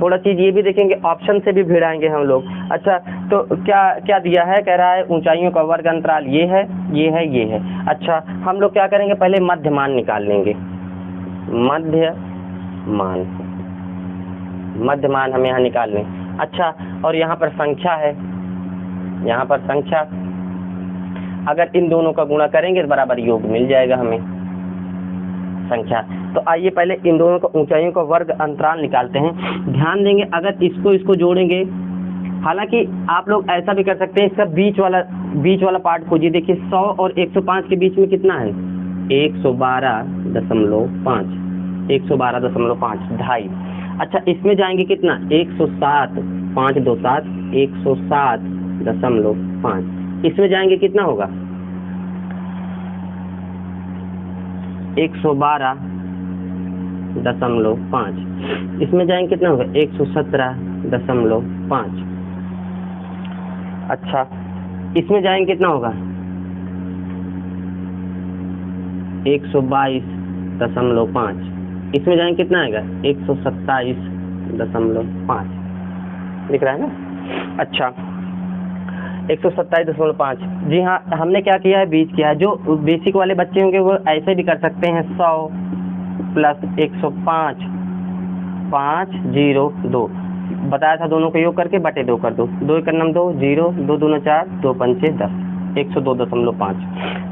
थोड़ा चीज़ ये भी देखेंगे, ऑप्शन से भी भिड़ाएंगे हम लोग। अच्छा, तो क्या क्या दिया है, कह रहा है ऊंचाइयों का वर्ग अंतराल ये है, ये है, ये है। अच्छा, हम लोग क्या करेंगे, पहले मध्यमान निकाल लेंगे, मध्यमान हम यहाँ निकाल लें। अच्छा, और यहाँ पर संख्या है, यहाँ पर संख्या, अगर इन दोनों का गुणा करेंगे तो बराबर योग मिल जाएगा हमें संख्या। तो आइए पहले इन दोनों का ऊंचाइयों का वर्ग अंतराल निकालते हैं। ध्यान देंगे, अगर इसको जोड़ेंगे, हालांकि आप लोग ऐसा भी कर सकते हैं, इसका बीच वाला पार्ट खोजिए। देखिए 100 और 105 के बीच में कितना है, 112.5, 112.5, ढाई। अच्छा, इसमें जाएंगे कितना, 107, 5 2 7, 107.5। इसमें जाएंगे कितना होगा, 112.5। इसमें जाएंगे कितना होगा, 117.5। अच्छा, इसमें जाएंगे कितना होगा, 122.5। इसमें जाएंगे कितना आएगा, 127.5। दिख रहा है ना। अच्छा, 127.5। जी हाँ, हमने क्या किया है, बीच किया है। जो बेसिक वाले बच्चे होंगे वो ऐसे भी कर सकते हैं, 100 प्लस 105, 502 बताया था, दोनों को योग करके बटे 2 कर दो, 2 1 2, 0 2 2 4, 2 5 10, 102.5।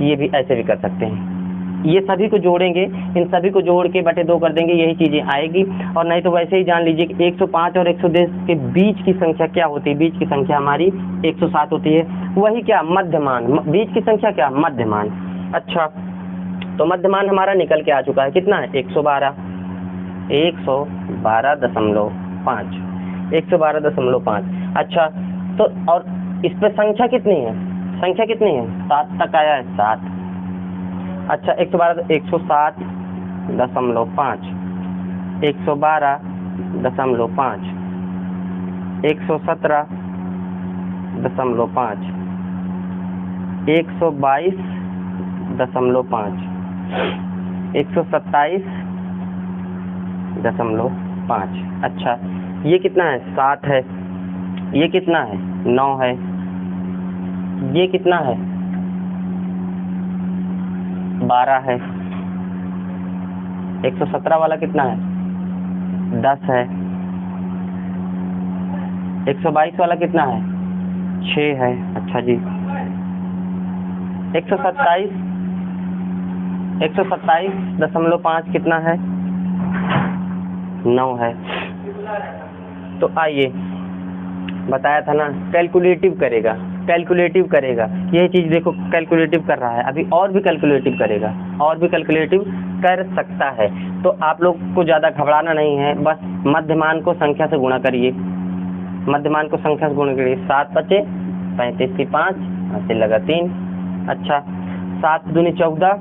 ये भी ऐसे भी कर सकते हैं। ये सभी को जोड़ेंगे, इन सभी को जोड़ के बटे 2 कर देंगे, यही चीज़ें आएगी। और नहीं तो वैसे ही जान लीजिए कि 105 और 110 के बीच की संख्या क्या होती है, बीच की संख्या हमारी 107 होती है। वही क्या, मध्यमान, बीच की संख्या क्या, मध्यमान। अच्छा, तो मध्यमान हमारा निकल के आ चुका है, कितना है, 112, 112.5, 112.5। अच्छा, तो और इस पर संख्या कितनी है, 7 तक आया है, 7। अच्छा, 112, 107.5, 112.5, 117.5, 122.5, 127.5। अच्छा, ये कितना है, 7 है, ये कितना है, 9 है, ये कितना है, 12 है, 117 वाला कितना है, 10 है, 122 वाला कितना है, 6 है। अच्छा जी, 127.5 कितना है, 9 है। तो आइए, बताया था ना, कैलकुलेटिव करेगा, यही चीज़ देखो, कैलकुलेटिव कर रहा है, अभी और भी कैलकुलेटिव करेगा, और भी कैलकुलेटिव कर सकता है। तो आप लोग को ज़्यादा घबराना नहीं है, बस मध्यमान को संख्या से गुणा करिए, 7 बचे 35 की 5, यहाँ से लगा 3। अच्छा, 7 दूनी 14,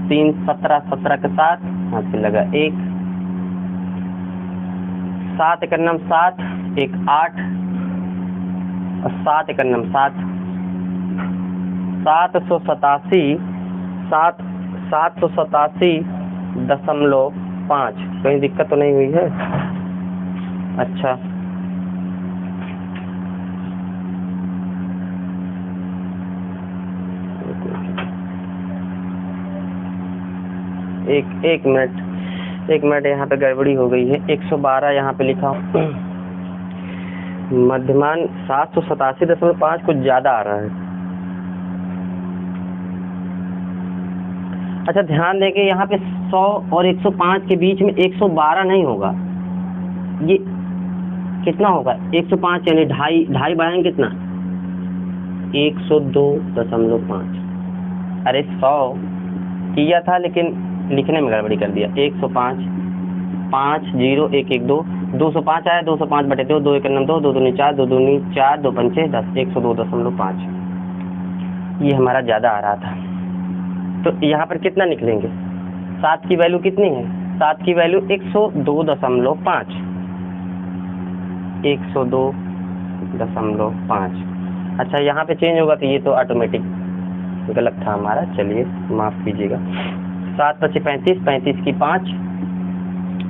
3 17, 17 के 7, यहाँ से लगा 1, 7 1 7, 1 8, और 7 1 7, 787, 787.5 कहीं दिक्कत तो नहीं हुई है? अच्छा, एक मिनट यहाँ पे गड़बड़ी हो गई है। 112 यहाँ पे लिखा मध्यमान 787.5 कुछ ज़्यादा आ रहा है। अच्छा, ध्यान देंगे यहाँ पे 100 और 105 के बीच में 112 नहीं होगा। ये कितना होगा? 105 यानी ढाई बढ़ाएंगे कितना? 102.5। अरे 100 किया था लेकिन लिखने में गड़बड़ी कर दिया। 105 5 0 1 1 2 205 आया। 205/2 2 1 9 2 2 2 4 2 2 4 2 5 10 102.5। ये हमारा ज़्यादा आ रहा था। तो यहाँ पर कितना निकलेंगे? 7 की वैल्यू कितनी है? 7 की वैल्यू 102.5। 102.5। अच्छा, यहाँ पे चेंज होगा तो ये तो ऑटोमेटिक गलत था हमारा, चलिए माफ़ कीजिएगा। 7 × 35, 35 की 5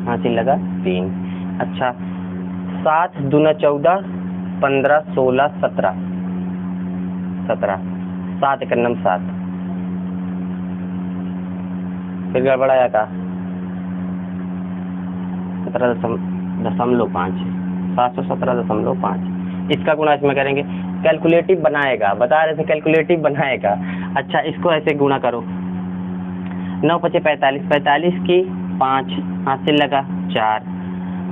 हासिल लगा 3। अच्छा, 7 दूना 14 15 16 17 7 1 9 7 फिर गड़बड़ाया का 17.5 717.5। इसका गुणा इसमें करेंगे। कैलकुलेटिव बनाएगा, बता रहे थे कैलकुलेटिव बनाएगा। अच्छा, इसको ऐसे गुणा करो। 9 × 5 = 45, 45 की 5 हासिल लगा 4।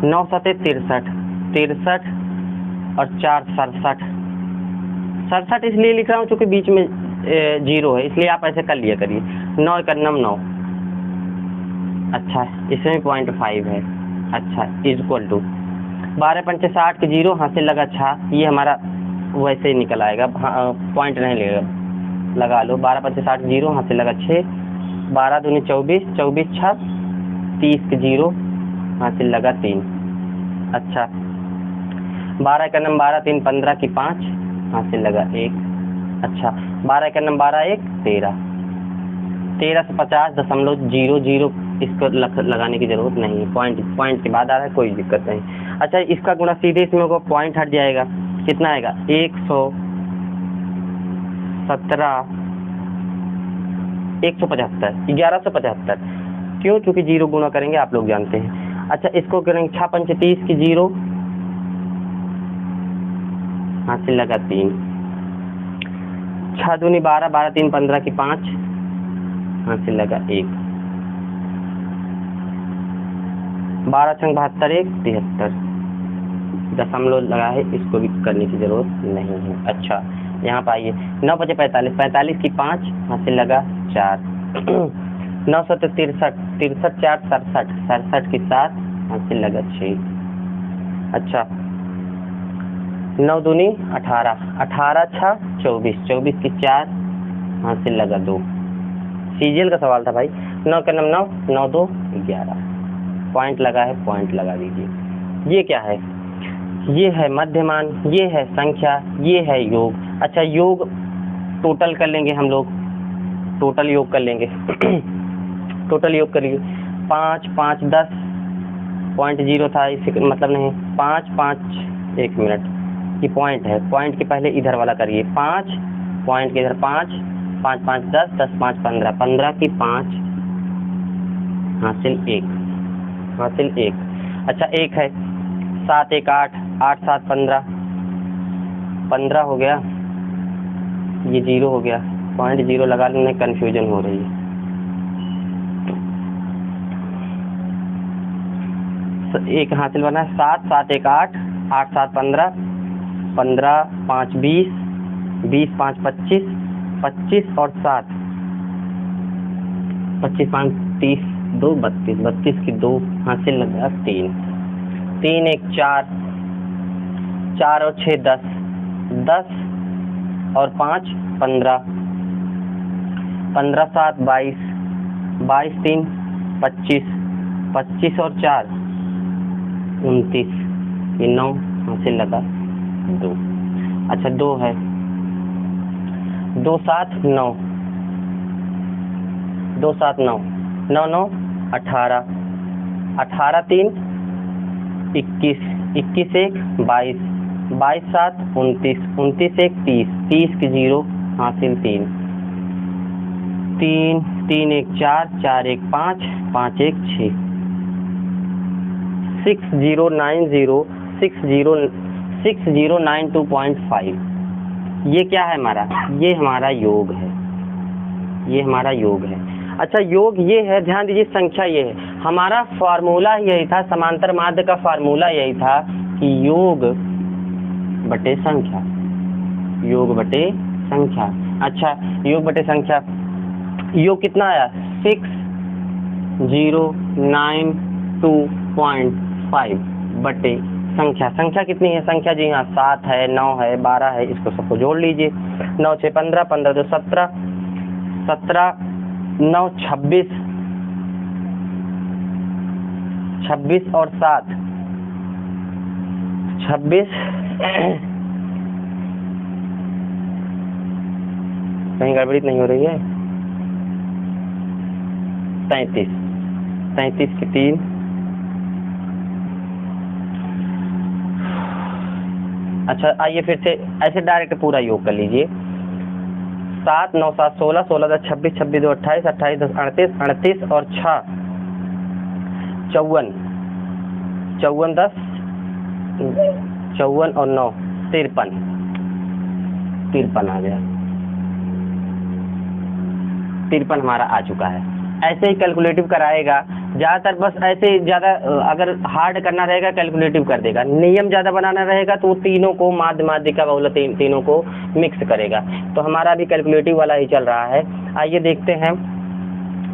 9 × 7 = 63, 63 और 4 67। 67 इसलिए लिख रहा हूँ क्योंकि बीच में 0 है, इसलिए आप ऐसे कर लिया करिए। 9 × 9 = 9। अच्छा, इसमें 0.5 है। अच्छा, इक्वल टू 12 × 5 = 60 की 0 हासिल लगा 6। ये हमारा वैसे ही निकल आएगा, पॉइंट नहीं लगेगा, लगा लो। 12 × 5 = 60 की 0 हासिल लगा 6। 12 दूनी 24, 24 6 30 की 0 हासिल लगा 3। अच्छा, 12 × 9 = 12, 3 15 की 5 हासिल लगा 1। अच्छा, 12 × 9 = 12 1 13। 13 से 50.00 इसको लगाने की जरूरत नहीं है, पॉइंट के बाद आ रहा है, कोई दिक्कत नहीं। अच्छा, इसका गुणा सीधे इसमें होगा, पॉइंट हट जाएगा, कितना आएगा? 1175। क्यों? क्योंकि 0 गुणा करेंगे, आप लोग जानते हैं। अच्छा, इसको करेंगे 6 × 5 = 30 की 0 हासिल लगा 3। 6 दूनी 12, 12 3 15 की 5 हासिल लगा 1। 12 × 72 1 73। दशमलव लगा है, इसको भी करने की जरूरत नहीं है। अच्छा, यहाँ पर आइए। 9 × 5 = 45, 45 की 5 हासिल लगा 4। 9 × 7 = 63, 63 4 67, 67 की 7 हासिल लगा 6। अच्छा, 9 दूनी 18, 18 6 24, 24 की 4 हासिल लगा 2। सीजीएल का सवाल था भाई। 9 × 9 9 2 11। पॉइंट लगा है, पॉइंट लगा दीजिए। ये क्या है? ये है मध्यमान, ये है संख्या, ये है योग। अच्छा, योग टोटल कर लेंगे हम लोग, टोटल योग कर लेंगे। टोटल योग करिए। 5 5 10 0.0 था, इसे मतलब नहीं। 5 5 1 मिनट, ये पॉइंट है, पॉइंट के पहले इधर वाला करिए। 5 पॉइंट के इधर 5 5 5 10 10 5 15, 15 की 5 हासिल 1, हासिल 1। अच्छा, 1 है। 7 1 8, 8 7 15, 15 हो गया। ये 0 हो गया, पॉइंट 0 लगा लेने, कन्फ्यूजन हो रही है। एक हासिल बना है। 7 7 1 8, 8 7 15, 15 5 20, 20 5 25, 25 और 7 25 5 30 2 32, 32 की 2 हासिल लगा 3। 3 1 4, 4 और 6 10, 10 और 5 15, 15 7 22, 22 3 25, 25 और 4 29, ये 9 हासिल लगा 2। अच्छा, 2 है। 2 7 9, 2 7 9, 9 9 18, 18 3 21, 21 1 22, 22 7 29, 29 1 30, 30 के 0 हासिल 3, 3 3 1 4, 4 1 5, 5 1 6, 6092.5। ये क्या है हमारा? ये हमारा योग है, ये हमारा योग है। अच्छा योग ये है, ध्यान दीजिए, संख्या ये है। हमारा फार्मूला यही था, समांतर माध्य का फार्मूला यही था कि योग बटे संख्या, योग बटे संख्या। अच्छा योग बटे संख्या, योग कितना आया? 6092.5 बटे संख्या। संख्या कितनी है? संख्या जी हाँ 7 है, 9 है, 12 है, इसको सबको जोड़ लीजिए। 9 6 15, 15 2 17, 17 9 26, 26 और 7 26 कहीं गड़बड़ी नहीं हो रही है? 33, 33 की 3, अच्छा आइए फिर से ऐसे डायरेक्ट पूरा योग कर लीजिए। 7 9 7 16, 16 10 26, 26 2 28, 28 10 38, 38 और 6 54, 54 10 54 और 9 53, 53 आ गया, 53 हमारा आ चुका है। ऐसे ही कैलकुलेटिव कराएगा ज़्यादातर, बस ऐसे ज़्यादा अगर हार्ड करना रहेगा कैलकुलेटिव कर देगा, नियम ज़्यादा बनाना रहेगा तो वो तीनों को माध्य माध्यिका बहुलक तीनों को मिक्स करेगा। तो हमारा भी कैलकुलेटिव वाला ही चल रहा है। आइए देखते हैं,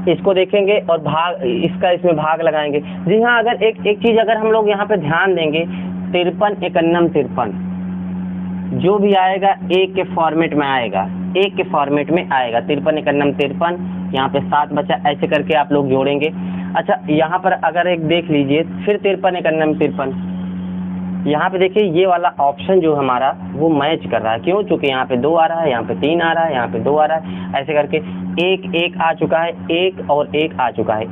इसको देखेंगे और भाग इसमें भाग लगाएंगे। जी हाँ, अगर एक चीज़ अगर हम लोग यहाँ पे ध्यान देंगे, 53 51 53 जो भी आएगा एक के फॉर्मेट में आएगा, एक के फॉर्मेट में आएगा। 53 51 53, यहाँ पे 7 बचा, ऐसे करके आप लोग जोड़ेंगे। अच्छा यहाँ पर अगर एक देख लीजिए, फिर 53 51 53, यहाँ पे देखिए ये वाला ऑप्शन जो हमारा वो मैच कर रहा है। क्यों? चूँकि यहाँ पे 2 आ रहा है, यहाँ पे 3 आ रहा है, यहाँ पे 2 आ रहा है, ऐसे करके एक एक आ चुका है, एक और एक आ चुका है।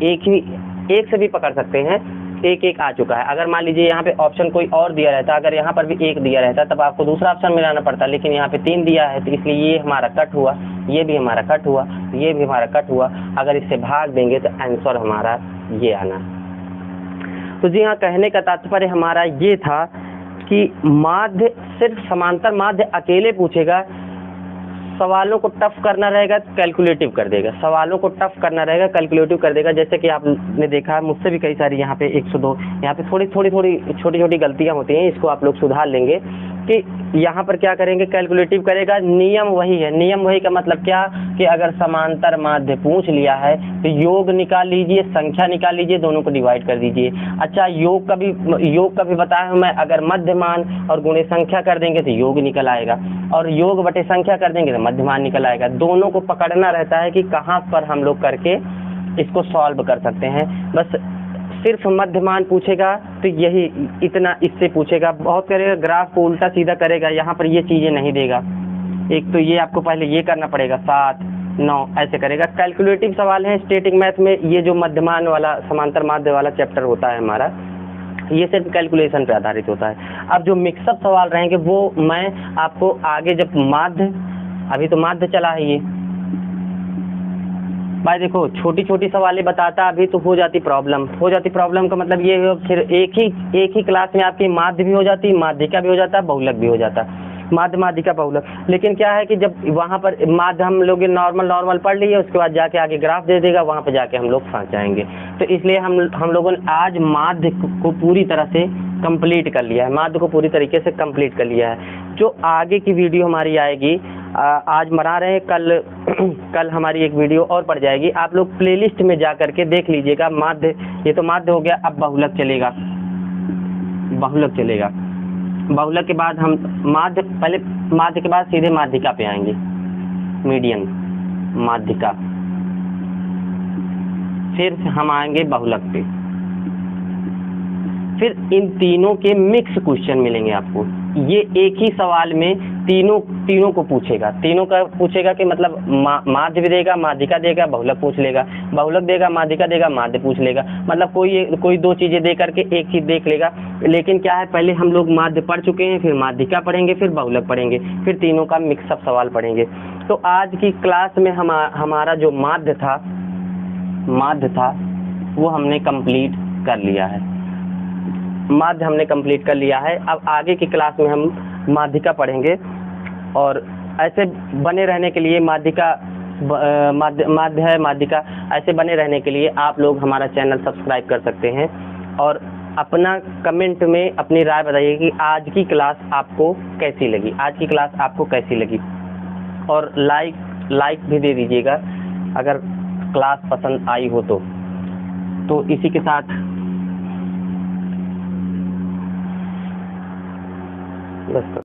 एक से भी पकड़ सकते हैं, एक एक आ चुका है। अगर मान लीजिए यहाँ पे ऑप्शन कोई और दिया रहता, अगर यहाँ पर भी एक दिया रहता तब आपको दूसरा ऑप्शन मिलाना पड़ता, लेकिन यहाँ पे 3 दिया है तो इसलिए ये हमारा कट हुआ, ये भी हमारा कट हुआ, ये भी हमारा कट हुआ। अगर इससे भाग देंगे तो आंसर हमारा ये आना। तो जी हाँ, कहने का तात्पर्य हमारा ये था कि माध्य सिर्फ समांतर माध्य अकेले पूछेगा, सवालों को टफ करना रहेगा कैलकुलेटिव कर देगा, सवालों को टफ करना रहेगा कैलकुलेटिव कर देगा। जैसे कि आपने देखा मुझसे भी कई सारी यहाँ पे 102, यहाँ पे थोड़ी छोटी गलतियाँ होती हैं, इसको आप लोग सुधार लेंगे कि यहाँ पर क्या करेंगे, कैलकुलेटिव करेगा। नियम वही है, नियम वही का मतलब क्या कि अगर समांतर माध्य पूछ लिया है तो योग निकाल लीजिए, संख्या निकाल लीजिए, दोनों को डिवाइड कर दीजिए। अच्छा योग का भी बताया हूँ मैं, अगर मध्यमान और गुणे संख्या कर देंगे तो योग निकल आएगा, और योग बटे संख्या कर देंगे तो मध्यमान निकल आएगा। दोनों को पकड़ना रहता है कि कहाँ पर हम लोग करके इसको सॉल्व कर सकते हैं। बस सिर्फ मध्यमान पूछेगा तो यही इतना इससे पूछेगा, बहुत करेगा, ग्राफ को उल्टा सीधा करेगा, यहाँ पर ये चीज़ें नहीं देगा। एक तो ये आपको पहले ये करना पड़ेगा, 7 9 ऐसे करेगा। कैलकुलेटिव सवाल है स्टैटिक मैथ में, ये जो मध्यमान वाला समांतर माध्य वाला चैप्टर होता है हमारा, ये सिर्फ कैलकुलेशन पे आधारित होता है। अब जो मिक्सअप सवाल रहेंगे वो मैं आपको आगे, जब माध्य, अभी तो माध्य चला है ये भाई, देखो छोटी सवालें बताता, अभी तो हो जाती प्रॉब्लम का मतलब ये है फिर एक ही क्लास में आपकी माध्य भी हो जाती, माध्यिका भी हो जाता, बहुलक भी हो जाता, माध्य माध्यिका बहुलक। लेकिन क्या है कि जब वहाँ पर माध्य हम लोग नॉर्मल पढ़ लिए, उसके बाद जाके आगे ग्राफ दे देगा, वहाँ पर जाके हम लोग फंस जाएंगे। तो इसलिए हम लोगों ने आज माध्य को पूरी तरह से कंप्लीट कर लिया है, माध्य को पूरी तरीके से कंप्लीट कर लिया है। जो आगे की वीडियो हमारी आएगी, आज मना रहे हैं, कल हमारी एक वीडियो और पड़ जाएगी, आप लोग प्लेलिस्ट में जा करके देख लीजिएगा। माध्य, ये तो माध्य हो गया, अब बहुलक चलेगा, बहुलक के बाद हम माध्य, पहले माध्य के बाद सीधे माध्यिका पे आएंगे, मीडियन माध्यिका, फिर हम आएंगे बहुलक पे, फिर इन तीनों के मिक्स क्वेश्चन मिलेंगे आपको। ये एक ही सवाल में तीनों को पूछेगा, तीनों का पूछेगा कि मतलब माध्य भी देगा, माध्यिका देगा, बहुलक पूछ लेगा, बहुलक देगा, माध्यिका देगा, माध्य पूछ लेगा, मतलब कोई दो चीज़ें दे करके एक चीज़ देख लेगा। लेकिन क्या है, पहले हम लोग माध्य पढ़ चुके हैं, फिर माध्यिका पढ़ेंगे, फिर बहुलक पढ़ेंगे, फिर तीनों का मिक्सअप सवाल पढ़ेंगे। तो आज की क्लास में हमारा जो माध्य था वो हमने कंप्लीट कर लिया है, माध्य हमने कंप्लीट कर लिया है। अब आगे की क्लास में हम माध्यिका पढ़ेंगे, और ऐसे बने रहने के लिए माध्य है, माध्यिका, ऐसे बने रहने के लिए आप लोग हमारा चैनल सब्सक्राइब कर सकते हैं, और अपना कमेंट में अपनी राय बताइए कि आज की क्लास आपको कैसी लगी, आज की क्लास आपको कैसी लगी, और लाइक भी दे दीजिएगा अगर क्लास पसंद आई हो तो इसी के साथ बस।